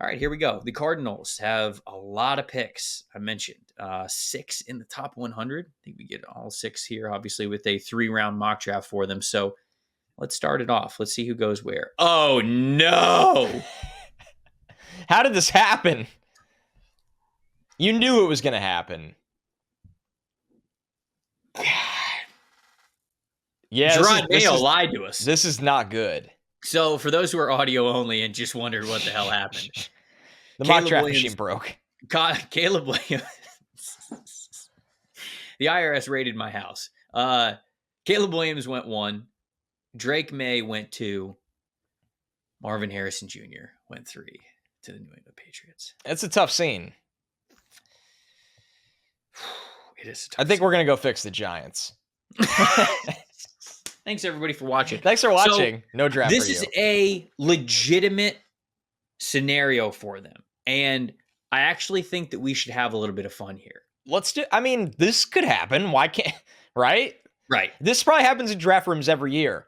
right, here we go. The Cardinals have a lot of picks. I mentioned 6 in the top 100. I think we get all 6 here, obviously, with a 3-round mock draft for them. So, let's start it off. Let's see who goes where. Oh no! How did this happen? You knew it was gonna happen. Yeah, Gerard Mayo lied to us. This is not good. So, for those who are audio only and just wondered what the hell happened, the mock draft machine broke. Caleb Williams. The IRS raided my house. Caleb Williams went 1. Drake May went 2. Marvin Harrison Jr. went 3 to the New England Patriots. It's a tough scene. It is. I think we're going to go fix the Giants. Thanks, everybody, for watching. Thanks for watching. So, no draft this is a legitimate scenario for them. And I actually think that we should have a little bit of fun here. This could happen. Why can't, right? Right. This probably happens in draft rooms every year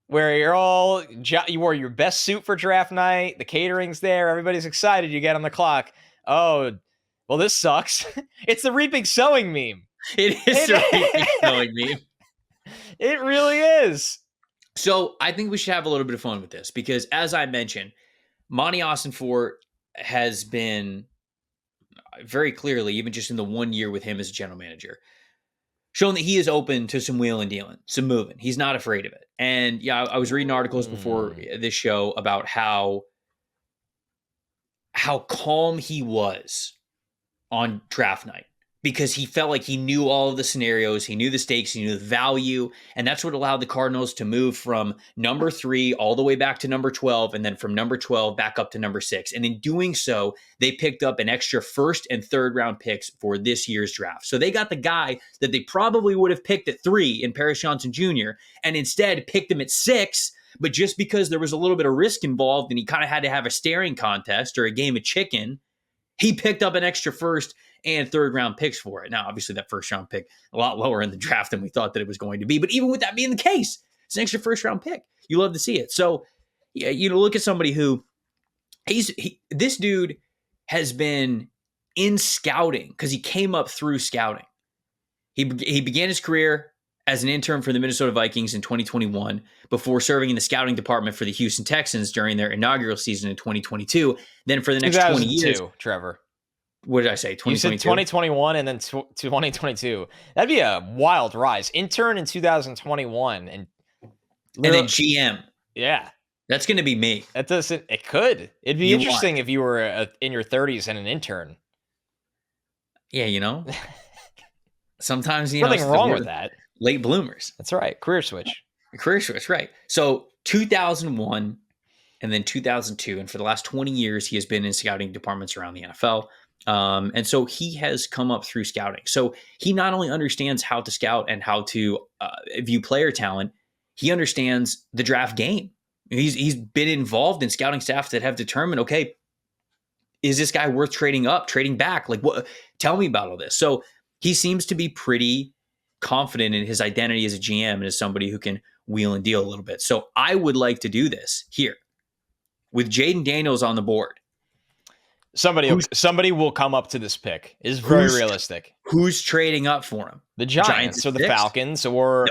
where you wore your best suit for draft night. The catering's there. Everybody's excited. You get on the clock. Oh, well, this sucks. It's the reaping sowing meme. It is the reaping sowing meme. It really is. So I think we should have a little bit of fun with this because, as I mentioned, Monty Ossenfort has been very clearly, even just in the 1 year with him as a general manager, shown that he is open to some wheeling and dealing, some moving. He's not afraid of it. And yeah, I was reading articles before this show about how calm he was on draft night because he felt like he knew all of the scenarios, he knew the stakes, he knew the value, and that's what allowed the Cardinals to move from number 3 all the way back to number 12, and then from number 12 back up to number 6. And in doing so, they picked up an extra 1st and 3rd round picks for this year's draft. So they got the guy that they probably would have picked at 3 in Paris Johnson Jr., and instead picked him at 6, but just because there was a little bit of risk involved and he kind of had to have a staring contest or a game of chicken, he picked up an extra 1st and 3rd round picks for it. Now, obviously, that 1st round pick a lot lower in the draft than we thought that it was going to be. But even with that being the case, it's an extra 1st round pick. You love to see it. So, yeah, look at somebody who this dude has been in scouting because he came up through scouting. He began his career as an intern for the Minnesota Vikings in 2021 before serving in the scouting department for the Houston Texans during their inaugural season in 2022. Then for the next 20 years, Trevor. What did I say? 2022? You said 2021 and then 2022. That'd be a wild rise. Intern in 2021 and then GM. Yeah, that's going to be me. It could. It'd be interesting if you were in your 30s and an intern. Yeah, sometimes nothing wrong with that. Late bloomers. That's right. Career switch, right. So 2001 and then 2002. And for the last 20 years, he has been in scouting departments around the NFL. And so he has come up through scouting. So he not only understands how to scout and how to view player talent, he understands the draft game. He's been involved in scouting staff that have determined, okay, is this guy worth trading up, trading back? Like, what Tell me about all this. So he seems to be pretty confident in his identity as a GM and as somebody who can wheel and deal a little bit. So I would like to do this here with Jaden Daniels on the board. Somebody will come up to this pick. Is very realistic. Who's trading up for him? The Giants or the Falcons, or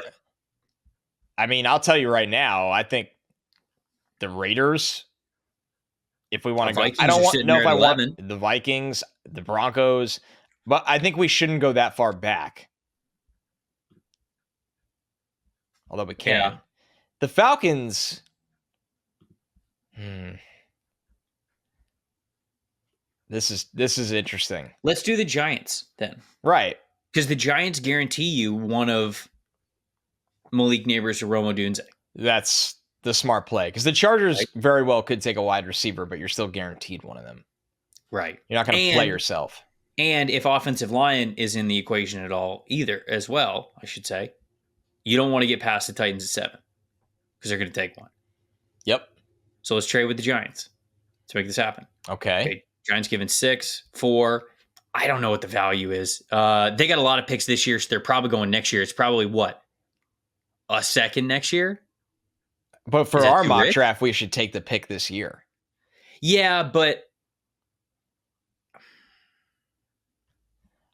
I mean, I'll tell you right now, I think the Raiders. If we want to go, I don't know if I want the Vikings, the Broncos, but I think we shouldn't go that far back. Although we can. Yeah. The Falcons. This is interesting. Let's do the Giants then. Right. Because the Giants guarantee you one of Malik Neighbors or Rome Odunze. That's the smart play. Because the Chargers very well could take a wide receiver, but you're still guaranteed one of them. Right. You're not going to play yourself. And if offensive line is in the equation at all either, as well, I should say, you don't want to get past the Titans at 7 because they're going to take one. Yep. So let's trade with the Giants to make this happen. Okay. Giants given 6, 4. I don't know what the value is. They got a lot of picks this year, so they're probably going next year. It's probably what? A second next year? But for our mock draft, we should take the pick this year. Yeah, but...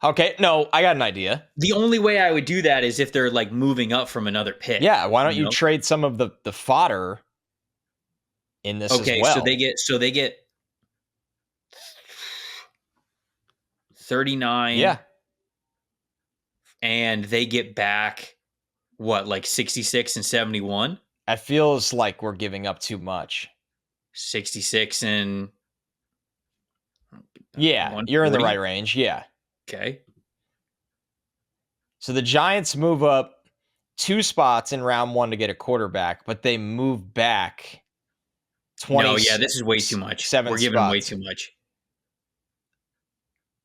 Okay, no, I got an idea. The only way I would do that is if they're like moving up from another pick. Yeah, why don't you trade some of the fodder in this as well? Okay, so they get 39. Yeah. And they get back what, like 66 and 71? It feels like we're giving up too much. 66 and yeah, you're in the right range. Yeah. Okay. So the Giants move up 2 spots in round 1 to get a quarterback, but they move back 20. No, yeah, this is way too much. We're giving them way too much.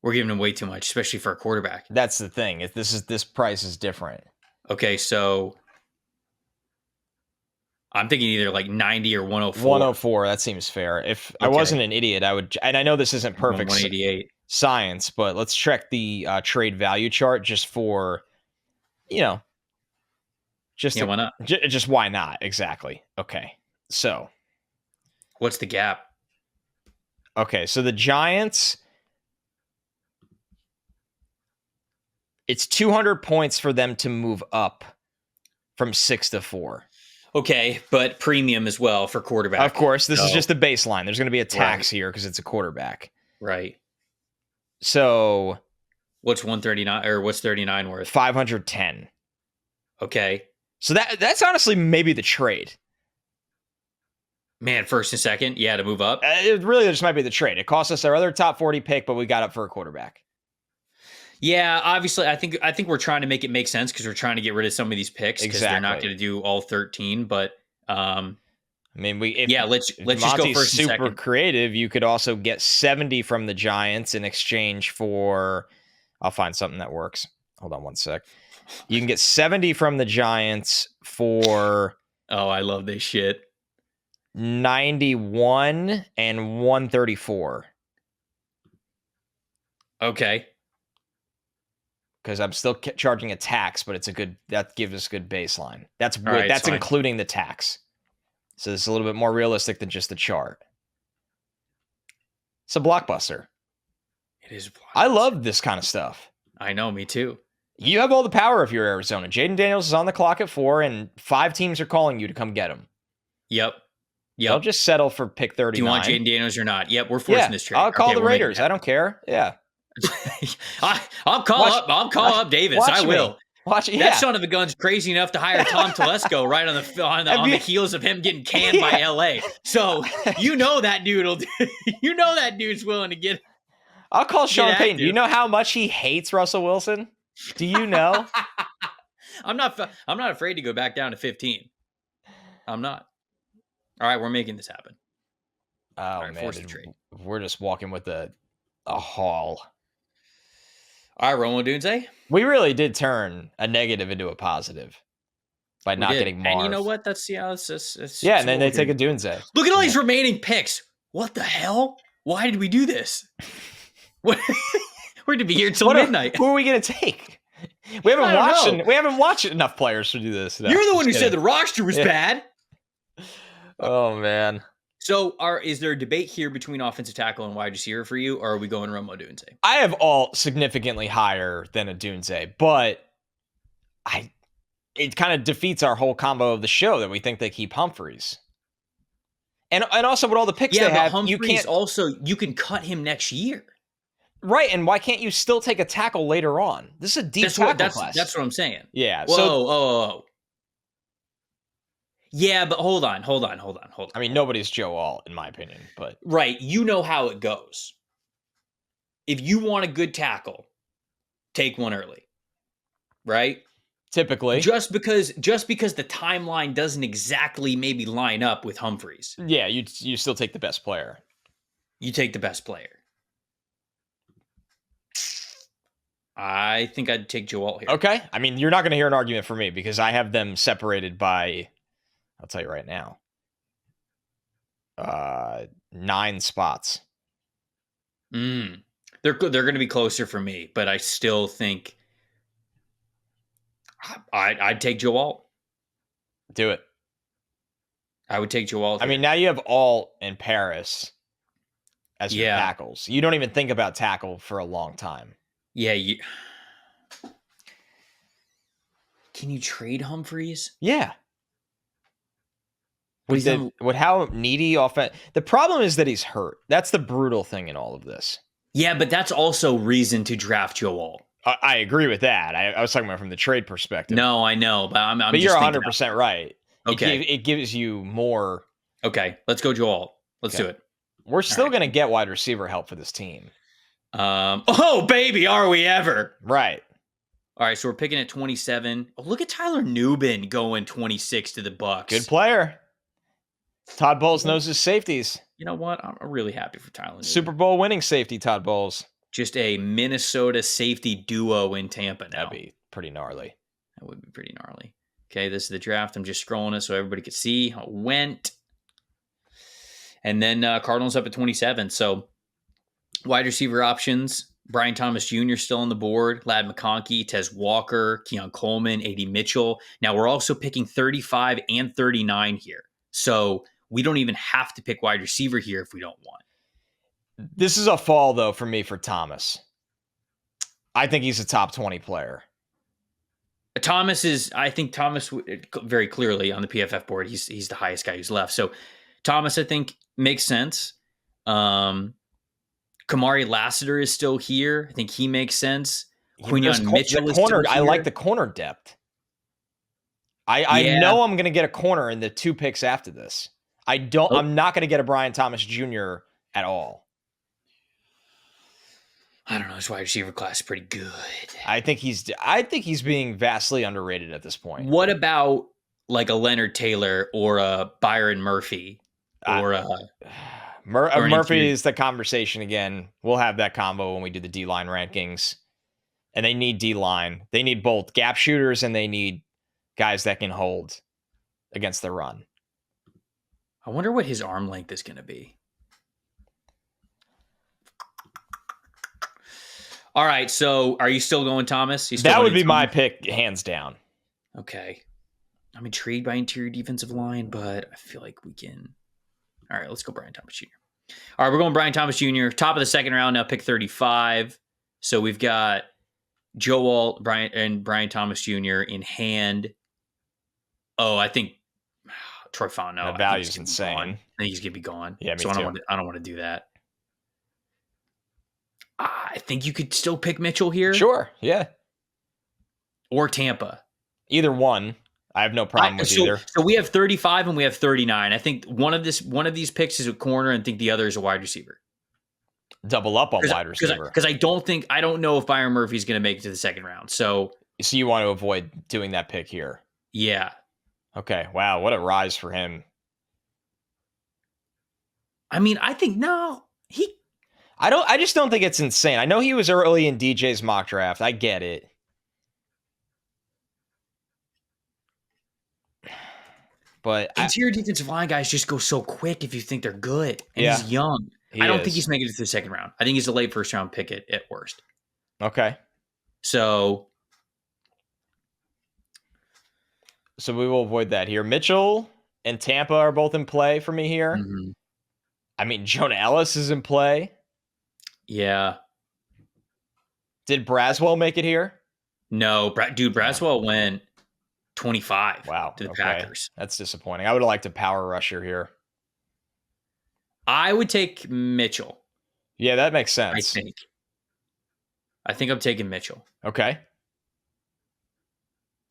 We're giving them way too much, especially for a quarterback. That's the thing. This price is different. Okay, so I'm thinking either like 90 or 104. 104, that seems fair. If I wasn't an idiot, I would, and I know this isn't perfect 188 science, but let's check the trade value chart just for, why not? Just why not? Exactly. Okay. So what's the gap? Okay, so the Giants, it's 200 points for them to move up from 6 to 4. Okay, but premium as well for quarterback. Of course, this is just the baseline. There's going to be a tax here because it's a quarterback. Right. So what's 139 or what's 39 worth? 510. Okay. So that's honestly maybe the trade. Man, first and second, to move up. It really just might be the trade. It cost us our other top 40 pick, but we got up for a quarterback. Yeah, obviously, I think we're trying to make it make sense because we're trying to get rid of some of these picks because they're not going to do all 13. But I mean, let's just go first and second. Super creative. You could also get 70 from the Giants in exchange for. I'll find something that works. Hold on one sec. You can get 70 from the Giants for. Oh, I love this shit. 91 and 134. Okay. Because I'm still charging a tax, but that gives us a good baseline. That's fine. Including the tax. So it's a little bit more realistic than just the chart. It's a blockbuster. It is a blockbuster. I love this kind of stuff. I know, me too. You have all the power if you're Arizona. Jaden Daniels is on the clock at 4, and 5 teams are calling you to come get him. Yep. They'll just settle for pick 39. Do you want Jaden Daniels or not? Yep, we're forcing this trade. I'll call the Raiders. I don't care. Yeah. I'll call up Davis. I will. That son of a gun's crazy enough to hire Tom Telesco right on the heels of him getting canned by LA. So that dude that dude's willing to get. I'll call Sean Payton. Do you know how much he hates Russell Wilson? Do you know? I'm not afraid to go back down to 15. I'm not. All right, we're making this happen. Oh right, man, we're just walking with a haul. All right, Rome Odunze. We really did turn a negative into a positive by not getting Marv. And you know what? It's and then they take a Odunze. Look at all these remaining picks. What the hell? Why did we do this? What We're going to be here till midnight. Who are we going to take? We haven't watched enough players to do this. No, you're the one who said the roster was bad. Oh, man. So is there a debate here between offensive tackle and wide receiver for you, or are we going Romo Odunze? I have all significantly higher than Odunze, but it kind of defeats our whole combo of the show that we think they keep Humphries. And also with all the picks they have, you can cut him next year. Right, and why can't you still take a tackle later on? This is a deep tackle class. That's what I'm saying. Yeah. Whoa. Yeah, but hold on. I mean, nobody's Joe Alt, in my opinion, but right, you know how it goes. If you want a good tackle, take one early. Right? Typically. Just because the timeline doesn't exactly maybe line up with Humphries. Yeah, you still take the best player. You take the best player. I think I'd take Joe Alt here. Okay. I mean, you're not going to hear an argument from me because I have them separated by, I'll tell you right now, 9 spots. They're going to be closer for me, but I still think I'd take Joe Alt. Do it. I would take Joe Alt. I mean, now you have Alt and Paris as your tackles. You don't even think about tackle for a long time. Yeah. Can you trade Humphries? Yeah. With how needy offense. The problem is that he's hurt. That's the brutal thing in all of this. Yeah, but that's also reason to draft Joe Alt. I agree with that. I was talking about from the trade perspective. No, I know, but I'm but you're 100% right. Okay. It gives you more. Okay, let's go Joe Alt. Let's do it. We're still going to get wide receiver help for this team. Oh, baby, are we ever? Right. All right, so we're picking at 27. Oh, look at Tyler Nubin going 26 to the Bucks. Good player. Todd Bowles knows his safeties. You know what? I'm really happy for Tyler Nubin. Super Bowl winning safety, Todd Bowles. Just a Minnesota safety duo in Tampa now. That'd be pretty gnarly. That would be pretty gnarly. Okay, this is the draft. I'm just scrolling it so everybody could see how it went. And then Cardinals up at 27. So wide receiver options, Brian Thomas Jr. still on the board, Ladd McConkey, Tez Walker, Keon Coleman, A.D. Mitchell. Now we're also picking 35 and 39 here. So we don't even have to pick wide receiver here if we don't want. This is a fall, though, for me for Thomas. I think he's a top 20 player. I think Thomas, very clearly on the PFF board, he's the highest guy who's left. So Thomas, I think, makes sense. Kamari Lassiter is still here. I think he makes sense. Quinyon Mitchell is still here. I like the corner depth. I know I'm going to get a corner in the 2 picks after this. I'm not going to get a Brian Thomas Jr. at all. I don't know. His wide receiver class is pretty good. I think he's being vastly underrated at this point. What about like a Leonard Taylor or a Byron Murphy or Murphy is the conversation again. We'll have that combo when we do the D-line rankings. And they need D-line. They need both gap shooters and they need guys that can hold against the run. I wonder what his arm length is going to be. All right, so are you still going Thomas? That would be my pick, hands down. Okay. I'm intrigued by interior defensive line, but I feel like we can. All right, let's go Brian Thomas Jr. All right, we're going Brian Thomas Jr. Top of the second round now, pick 35. So we've got Joe Alt, Brian Thomas Jr. in hand. Oh, I think Troy Fontenot. The value's insane. I think he's going to be gone. Yeah, me too. I don't want to do that. I think you could still pick Mitchell here. Sure, yeah. Or Tampa. Either one. I have no problem with either. So we have 35 and we have 39. I think one of these picks is a corner and I think the other is a wide receiver. Double up on wide receiver. Because I don't know if Byron Murphy's going to make it to the second round. So you want to avoid doing that pick here. Yeah. Okay. Wow. What a rise for him. I mean, I think I just don't think it's insane. I know he was early in DJ's mock draft. I get it. But interior defensive line guys just go so quick if you think they're good. And he's young. I don't think he's making it to the second round. I think he's a late first round pick at worst. Okay. So we will avoid that here. Mitchell and Tampa are both in play for me here. mhm. I mean, Jonah Ellis is in play. Yeah. Did Braswell make it here? No, Braswell went 25 Wow. to the Okay. Packers. That's disappointing. I would have liked a power rusher here. I would take Mitchell. Yeah, that makes sense. I think I'm taking Mitchell. Okay.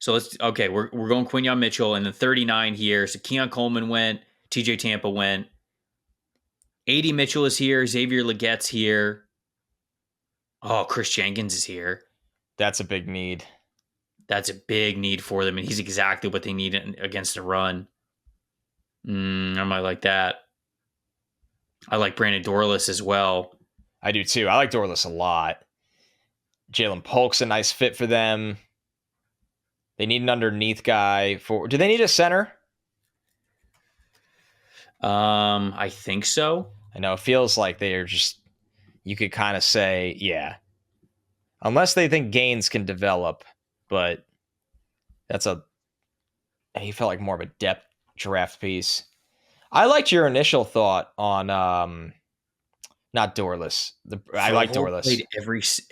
So we're going Quinyon Mitchell, and then 39 here. So Keon Coleman went, TJ Tampa went. 80 Mitchell is here. Xavier Legette's here. Oh, Chris Jenkins is here. That's a big need. That's a big need for them, and he's exactly what they need against the run. I might like that. I like Brandon Dorlus as well. I do too. I like Dorlus a lot. Jalen Polk's a nice fit for them. They need an underneath guy for. Do they need a center? I think so. I know it feels like they're just. You could kind of say, yeah, unless they think Gaines can develop, but he felt like more of a depth draft piece. I liked your initial thought on not Dorless. I like Dorless. Played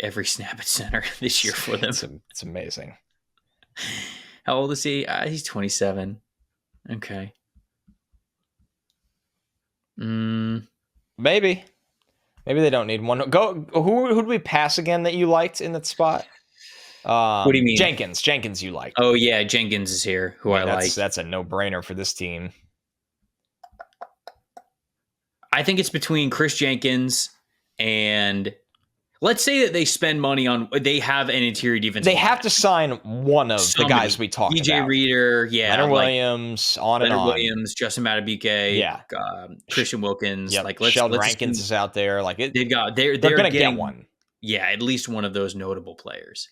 every snap at center this year for them. It's amazing. How old is he? He's 27. Okay. Maybe they don't need one. Go. Who did we pass again that you liked in that spot? What do you mean? Jenkins you liked. Oh yeah, Jenkins is here, who I like. That's a no-brainer for this team. I think it's between Chris Jenkins and let's say that they spend money on they have an interior defense. They have to sign one of the guys we talked DJ about. Reader, yeah. Leonard Williams, on and on. Leonard Williams, Justin Madubuike, yeah. Christian Wilkins. Yep. Like Sheldon Rankins is out there. Like they're gonna get one. Yeah, at least one of those notable players.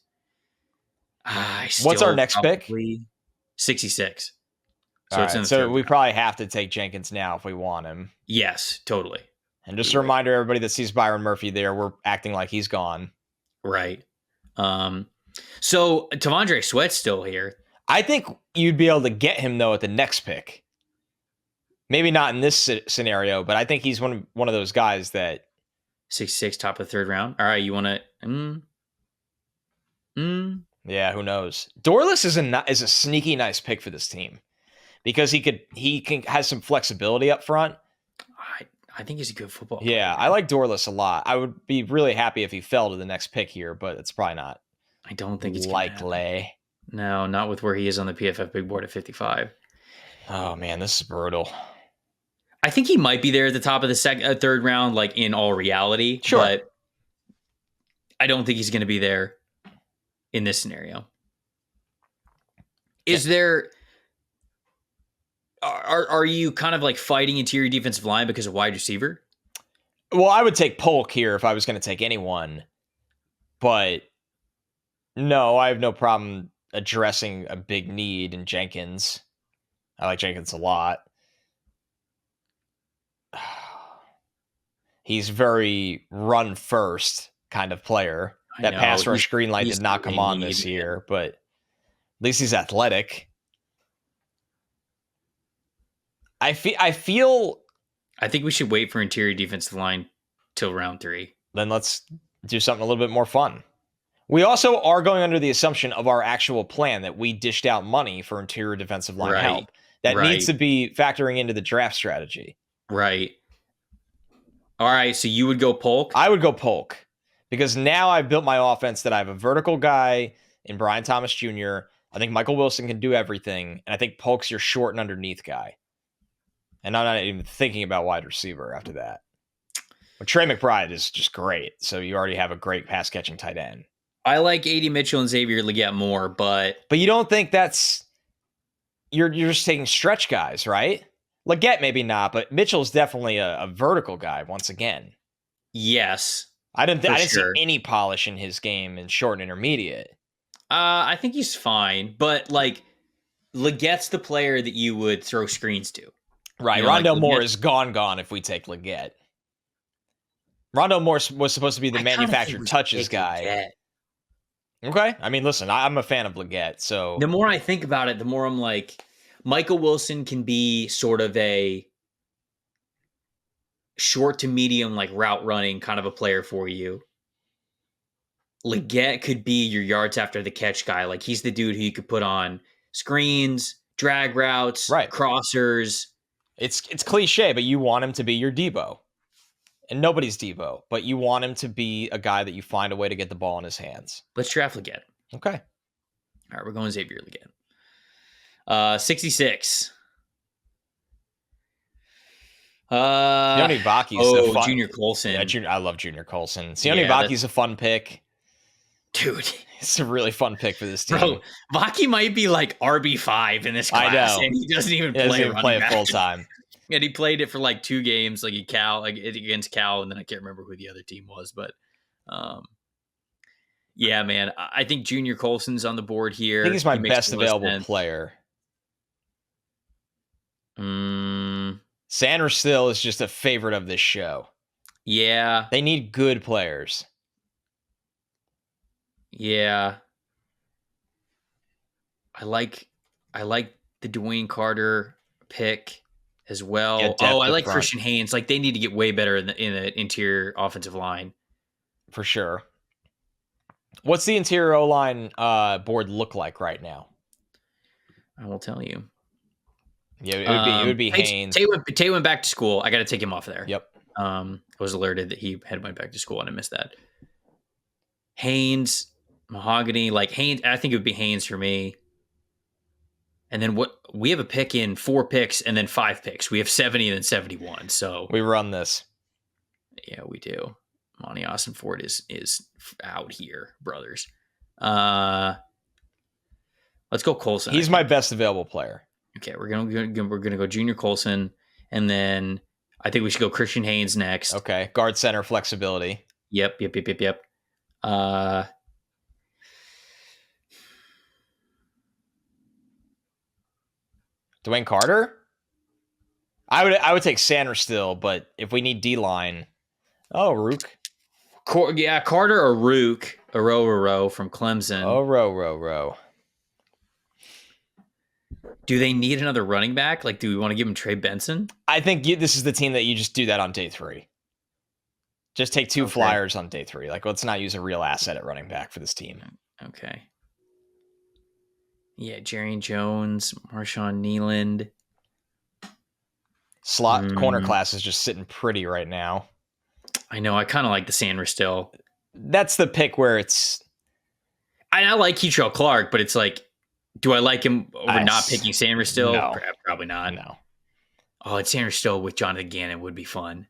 What's our next pick? 66. So we probably have to take Jenkins now if we want him. Yes, totally. And just a reminder, everybody that sees Byron Murphy there, we're acting like he's gone. Right. So T'Vondre Sweat's still here. I think you'd be able to get him though at the next pick. Maybe not in this scenario, but I think he's one of those guys that 66, top of the third round. All right, you want to? Yeah, who knows? Dorlus is a sneaky nice pick for this team because he has some flexibility up front. I think he's a good football player. Yeah, I like Dorlus a lot. I would be really happy if he fell to the next pick here, but it's probably not. I don't think it's likely. No, not with where he is on the PFF big board at 55. Oh man, this is brutal. I think he might be there at the top of the third round, like in all reality. Sure. But I don't think he's going to be there in this scenario. Is there... Are you kind of like fighting interior defensive line because of wide receiver? Well, I would take Polk here if I was going to take anyone. But no, I have no problem addressing a big need in Jenkins. I like Jenkins a lot. He's very run first kind of player. That pass rush green light did not come on this year, but at least he's athletic. I think we should wait for interior defensive line till round 3. Then let's do something a little bit more fun. We also are going under the assumption of our actual plan that we dished out money for interior defensive line help. That needs to be factoring into the draft strategy. Right. All right, so you would go Polk? I would go Polk because now I've built my offense that I have a vertical guy in Brian Thomas Jr. I think Michael Wilson can do everything, and I think Polk's your short and underneath guy. And I'm not even thinking about wide receiver after that. But Trey McBride is just great. So you already have a great pass catching tight end. I like A.D. Mitchell and Xavier Legette more, but you don't think that's you're just taking stretch guys, right? Legette maybe not, but Mitchell's definitely a vertical guy once again. Yes. I didn't see any polish in his game in short and intermediate. I think he's fine, but like Legette's the player that you would throw screens to. Right, you know, Rondale Moore is gone if we take Legette. Rondale Moore was supposed to be the manufactured touches guy. Okay. I mean, listen, I'm a fan of Leggett, so The more I think about it, the more I'm like, Michael Wilson can be sort of a short to medium, like route running kind of a player for you. Leggett could be your yards after the catch guy. Like he's the dude who you could put on screens, drag routes, right. crossers. It's cliche, but you want him to be your Debo. And nobody's Debo, but you want him to be a guy that you find a way to get the ball in his hands. Let's draft Leggett. Okay. All right, we're going Xavier Leggett. 66. Sione Vaki's Junior Colson. Yeah, I love Junior Colson. Sione Vaki's a fun pick. Dude. It's a really fun pick for this team. Bro, Vaki might be like RB5 in this class. I know. And he doesn't even play it full time. And he played it for like 2 games, like against Cal, and then I can't remember who the other team was, but yeah, man, I think Junior Colson's on the board here. I think he's my best available player. Sanders still is just a favorite of this show. Yeah, they need good players. Yeah, I like the Dwayne Carter pick as well. Yeah, I like Christian Haynes. Like they need to get way better in the interior offensive line for sure. What's the interior O-line board look like right now? I will tell you. Yeah, it would be Haynes. Tate went back to school. I got to take him off there. Yep. I was alerted that he had went back to school and I missed that. Haynes, Mahogany, like Haynes. I think it would be Haynes for me. And then we have a pick in 4 picks and then 5 picks. We have 70 and then 71. So we run this. Yeah, we do. Monty Austin Ford is out here, brothers. Let's go Colson. He's my best available player. Okay, we're gonna go Junior Colson, and then I think we should go Christian Haynes next. Okay, guard center flexibility. Yep. Dwayne Carter? I would take Sanders still, but if we need D-line, Rook. Carter or Rook, a row from Clemson. Row. Do they need another running back? Like, do we want to give him Trey Benson? I think this is the team that you just do that on day 3. Just take 2 flyers on day 3. Like, let's not use a real asset at running back for this team. Okay. Yeah, Jerry Jones, Marshawn Nealand. Slot corner class is just sitting pretty right now. I know. I kind of like the Sanders still. That's the pick where it's... I like Keitrell Clark, but it's like, do I like him over not picking Sanders still? No. Probably not. No. Oh, it's Sanders still with Jonathan Gannon would be fun.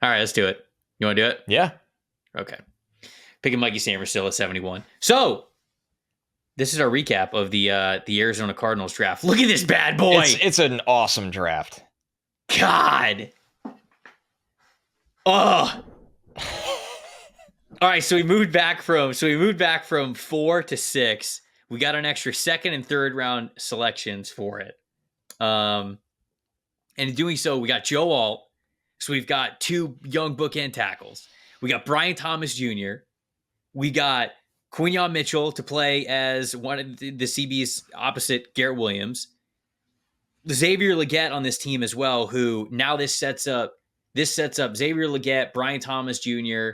All right, let's do it. You want to do it? Yeah. Okay. Picking Mikey Sanders still at 71. So, this is our recap of the Arizona Cardinals draft. Look at this bad boy. It's an awesome draft. God. Oh. All right, so we moved back from 4 to 6. We got an extra 2nd and 3rd round selections for it. And in doing so, we got Joe Alt. So we've got 2 young bookend tackles. We got Brian Thomas Jr. We got Quinyon Mitchell to play as one of the CB's opposite Garrett Williams. Xavier Leggett on this team as well, who now this sets up Xavier Leggett, Brian Thomas Jr.,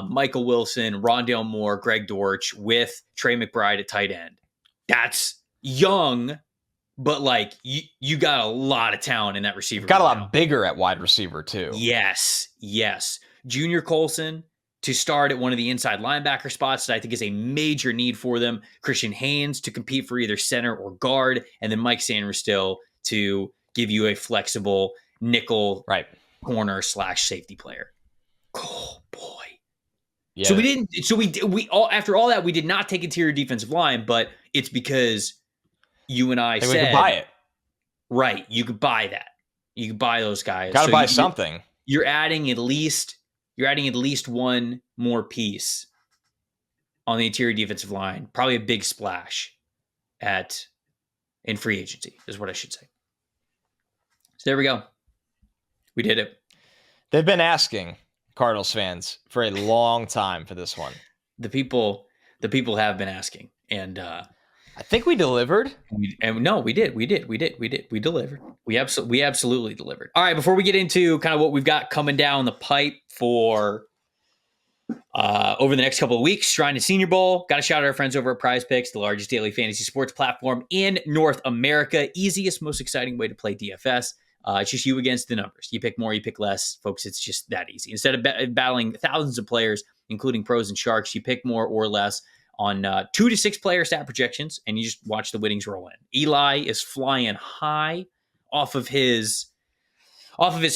Michael Wilson, Rondale Moore, Greg Dortch with Trey McBride at tight end. That's young, but like you got a lot of talent in that receiver. Got a lot bigger at wide receiver too. Yes. Junior Colson to start at one of the inside linebacker spots that I think is a major need for them. Christian Haynes to compete for either center or guard, and then Mike Sanders still to give you a flexible nickel corner / safety player. Oh boy. Yeah. So we all after all that we did not take interior defensive line, but it's because you and I said we could buy it. Right, you could buy that. You could buy those guys. Got to buy something. You're adding at least one more piece on the interior defensive line. Probably a big splash in free agency is what I should say. So there we go. We did it. They've been asking, Cardinals fans for a long time for this one. The people have been asking, and I think we delivered. We did. We delivered. We absolutely delivered. All right, before we get into kind of what we've got coming down the pipe for over the next couple of weeks, Shrine and Senior Bowl, got to shout out our friends over at Prize Picks, the largest daily fantasy sports platform in North America. Easiest, most exciting way to play DFS. It's just you against the numbers. You pick more, you pick less. Folks, it's just that easy. Instead of battling thousands of players, including pros and sharks, you pick more or less on 2 to 6 player stat projections, and you just watch the winnings roll in. Eli is flying high off of his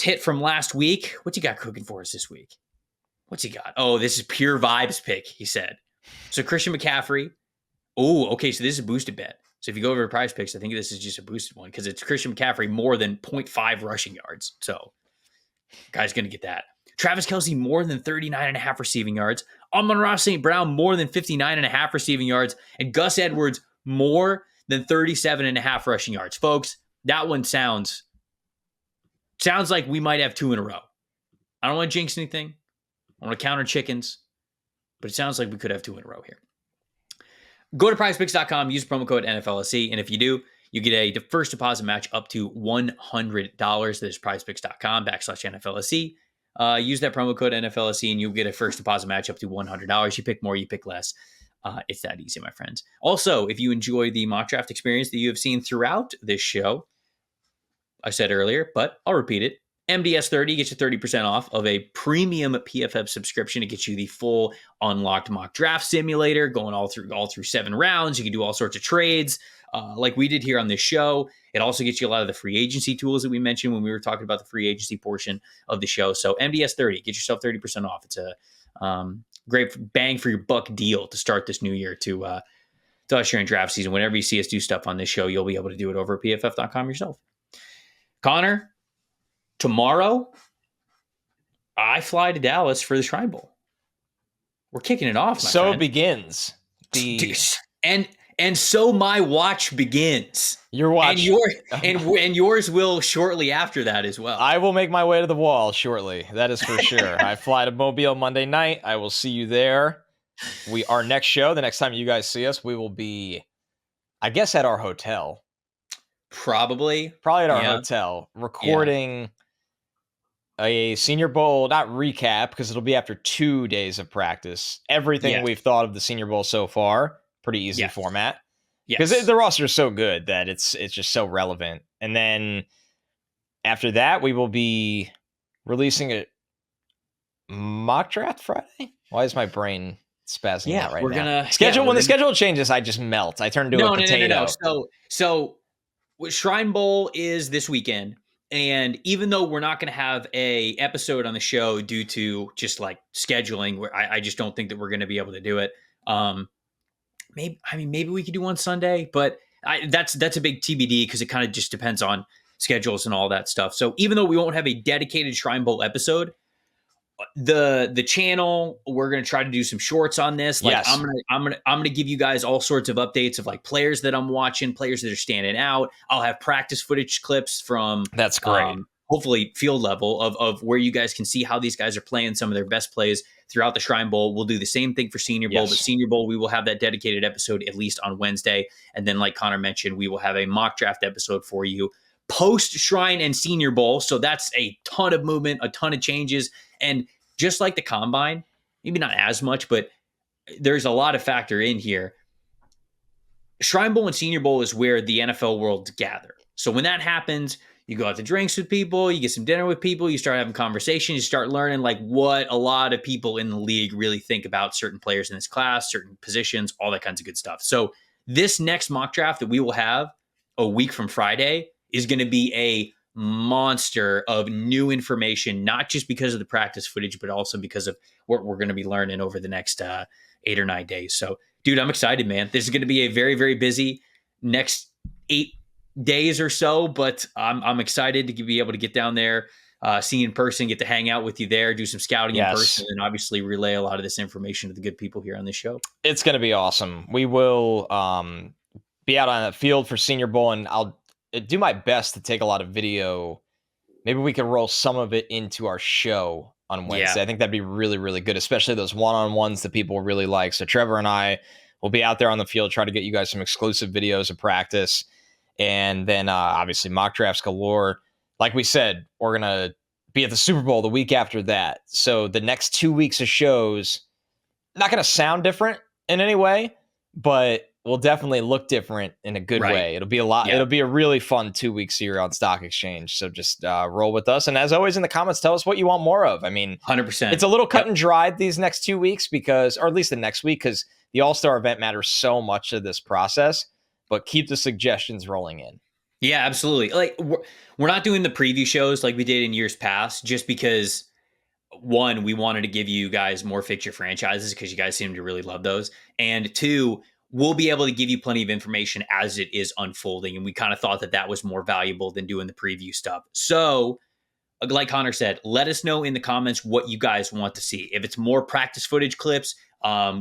hit from last week. What's he got cooking for us this week? What's he got? Oh, this is pure vibes pick, he said. So Christian McCaffrey. Oh, okay, so this is a boosted bet. So if you go over to Prize Picks, I think this is just a boosted one because it's Christian McCaffrey more than 0.5 rushing yards. So guy's going to get that. Travis Kelce more than 39.5 receiving yards. Amon-Ra St. Brown more than 59.5 receiving yards. And Gus Edwards more than 37.5 rushing yards. Folks, that one sounds like we might have 2 in a row. I don't want to jinx anything. I want to counter chickens. But it sounds like we could have 2 in a row here. Go to prizepicks.com, use promo code NFLSC, and if you do, you get a first deposit match up to $100. That is prizepicks.com/NFLSC. Use that promo code NFLSC, and you'll get a first deposit match up to $100. You pick more, you pick less. It's that easy, my friends. Also, if you enjoy the mock draft experience that you have seen throughout this show, I said earlier, but I'll repeat it. MDS30 gets you 30% off of a premium PFF subscription. It gets you the full unlocked mock draft simulator, going all through 7 rounds. You can do all sorts of trades, like we did here on this show. It also gets you a lot of the free agency tools that we mentioned when we were talking about the free agency portion of the show. So MDS30, get yourself 30% off. It's a great bang for your buck deal to start this new year to usher in draft season. Whenever you see us do stuff on this show, you'll be able to do it over at pff.com yourself. Connor, tomorrow, I fly to Dallas for the Shrine Bowl. We're kicking it off, my friend. It begins. And so my watch begins. Your watch. And yours will shortly after that as well. I will make my way to the wall shortly. That is for sure. I fly to Mobile Monday night. I will see you there. Our next show, the next time you guys see us, we will be, I guess, at our hotel. Probably at our hotel, recording a Senior Bowl, not recap, because it'll be after 2 days of practice. Everything we've thought of the Senior Bowl so far, pretty easy format. Because the roster is so good that it's just so relevant. And then after that, we will be releasing a mock draft Friday. Why is my brain spazzing out right now? When the schedule changes, I just melt. I turn into a potato. No. So Shrine Bowl is this weekend. And even though we're not going to have a episode on the show due to just like scheduling, where I just don't think that we're going to be able to do it. Maybe we could do one Sunday, but that's a big TBD because it kind of just depends on schedules and all that stuff. So even though we won't have a dedicated Shrine Bowl episode, the channel, we're going to try to do some shorts on this. Like I'm going to give you guys all sorts of updates of like players that I'm watching, players that are standing out. I'll have practice footage clips from that's great. Hopefully field level of where you guys can see how these guys are playing some of their best plays throughout the Shrine Bowl. We'll do the same thing for Senior Bowl, but Senior Bowl, we will have that dedicated episode at least on Wednesday. And then like Connor mentioned, we will have a mock draft episode for you post Shrine and Senior Bowl. So that's a ton of movement, a ton of changes. And just like the Combine, maybe not as much, but there's a lot of factor in here. Shrine Bowl and Senior Bowl is where the NFL world gather. So when that happens, you go out to drinks with people, you get some dinner with people, you start having conversations, you start learning like what a lot of people in the league really think about certain players in this class, certain positions, all that kinds of good stuff. So this next mock draft that we will have a week from Friday is going to be a monster of new information, not just because of the practice footage, but also because of what we're going to be learning over the next 8 or 9 days. So, dude, I'm excited, man. This is going to be a very, very busy next 8 days or so, but I'm excited to be able to get down there, see you in person, get to hang out with you there, do some scouting in person, and obviously relay a lot of this information to the good people here on this show. It's going to be awesome. We will be out on the field for Senior Bowl, and I'll do my best to take a lot of video. Maybe we can roll some of it into our show on Yeah. Wednesday. I think that'd be really, really good, especially those one-on-ones that people really like. So Trevor and I will be out there on the field, try to get you guys some exclusive videos of practice. And then obviously mock drafts galore. Like we said, we're going to be at the Super Bowl the week after that. So the next 2 weeks of shows, not going to sound different in any way, but will definitely look different in a good way. It'll be a lot. Yeah. It'll be a really fun 2 weeks here on Stock Exchange. So just roll with us. And as always in the comments, tell us what you want more of. I mean, 100%. it's a little cut and dried these next 2 weeks because, or at least the next week, because the All-Star event matters so much to this process, but keep the suggestions rolling in. Yeah, absolutely. Like we're not doing the preview shows like we did in years past, just because one, we wanted to give you guys more fix your franchises because you guys seem to really love those. And two, we'll be able to give you plenty of information as it is unfolding. And we kind of thought that that was more valuable than doing the preview stuff. So like Connor said, let us know in the comments what you guys want to see. If it's more practice footage clips,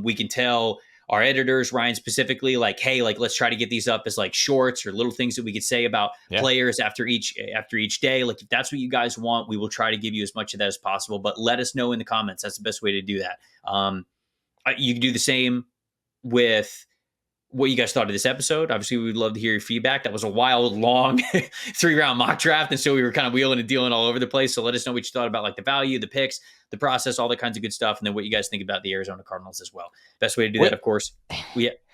we can tell our editors, Ryan specifically, like, hey, like let's try to get these up as like shorts or little things that we could say about players after each day. Like if that's what you guys want, we will try to give you as much of that as possible. But let us know in the comments. That's the best way to do that. You can do the same with what you guys thought of this episode. Obviously, we would love to hear your feedback. That was a wild, long 3-round mock draft. And so we were kind of wheeling and dealing all over the place. So let us know what you thought about like the value, the picks, the process, all that kinds of good stuff. And then what you guys think about the Arizona Cardinals as well. Best way to do that, of course.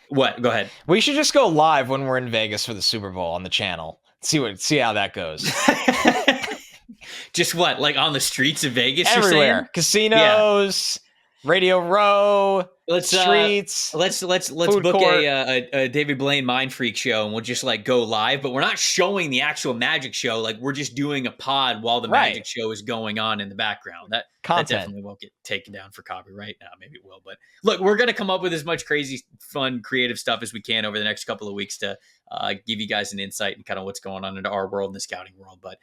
What? Go ahead. We should just go live when we're in Vegas for the Super Bowl on the channel. See how that goes. Just what? Like on the streets of Vegas? Everywhere. Casinos, Radio Row. Streets. Let's book a David Blaine Mind Freak show, and we'll just like go live. But we're not showing the actual magic show. Like we're just doing a pod while the magic show is going on in the background. That definitely won't get taken down for copyright. Maybe it will. But look, we're gonna come up with as much crazy, fun, creative stuff as we can over the next couple of weeks to give you guys an insight and kind of what's going on into our world and the scouting world. But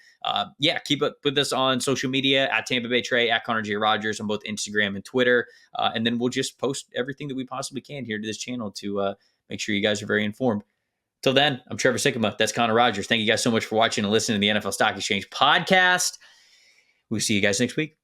keep up with us on social media at Tampa Bay Trey, at Connor J. Rogers on both Instagram and Twitter. And then we'll just post everything that we possibly can here to this channel to make sure you guys are very informed. Till then, I'm Trevor Sikkema. That's Connor Rogers. Thank you guys so much for watching and listening to the NFL Stock Exchange podcast. We'll see you guys next week.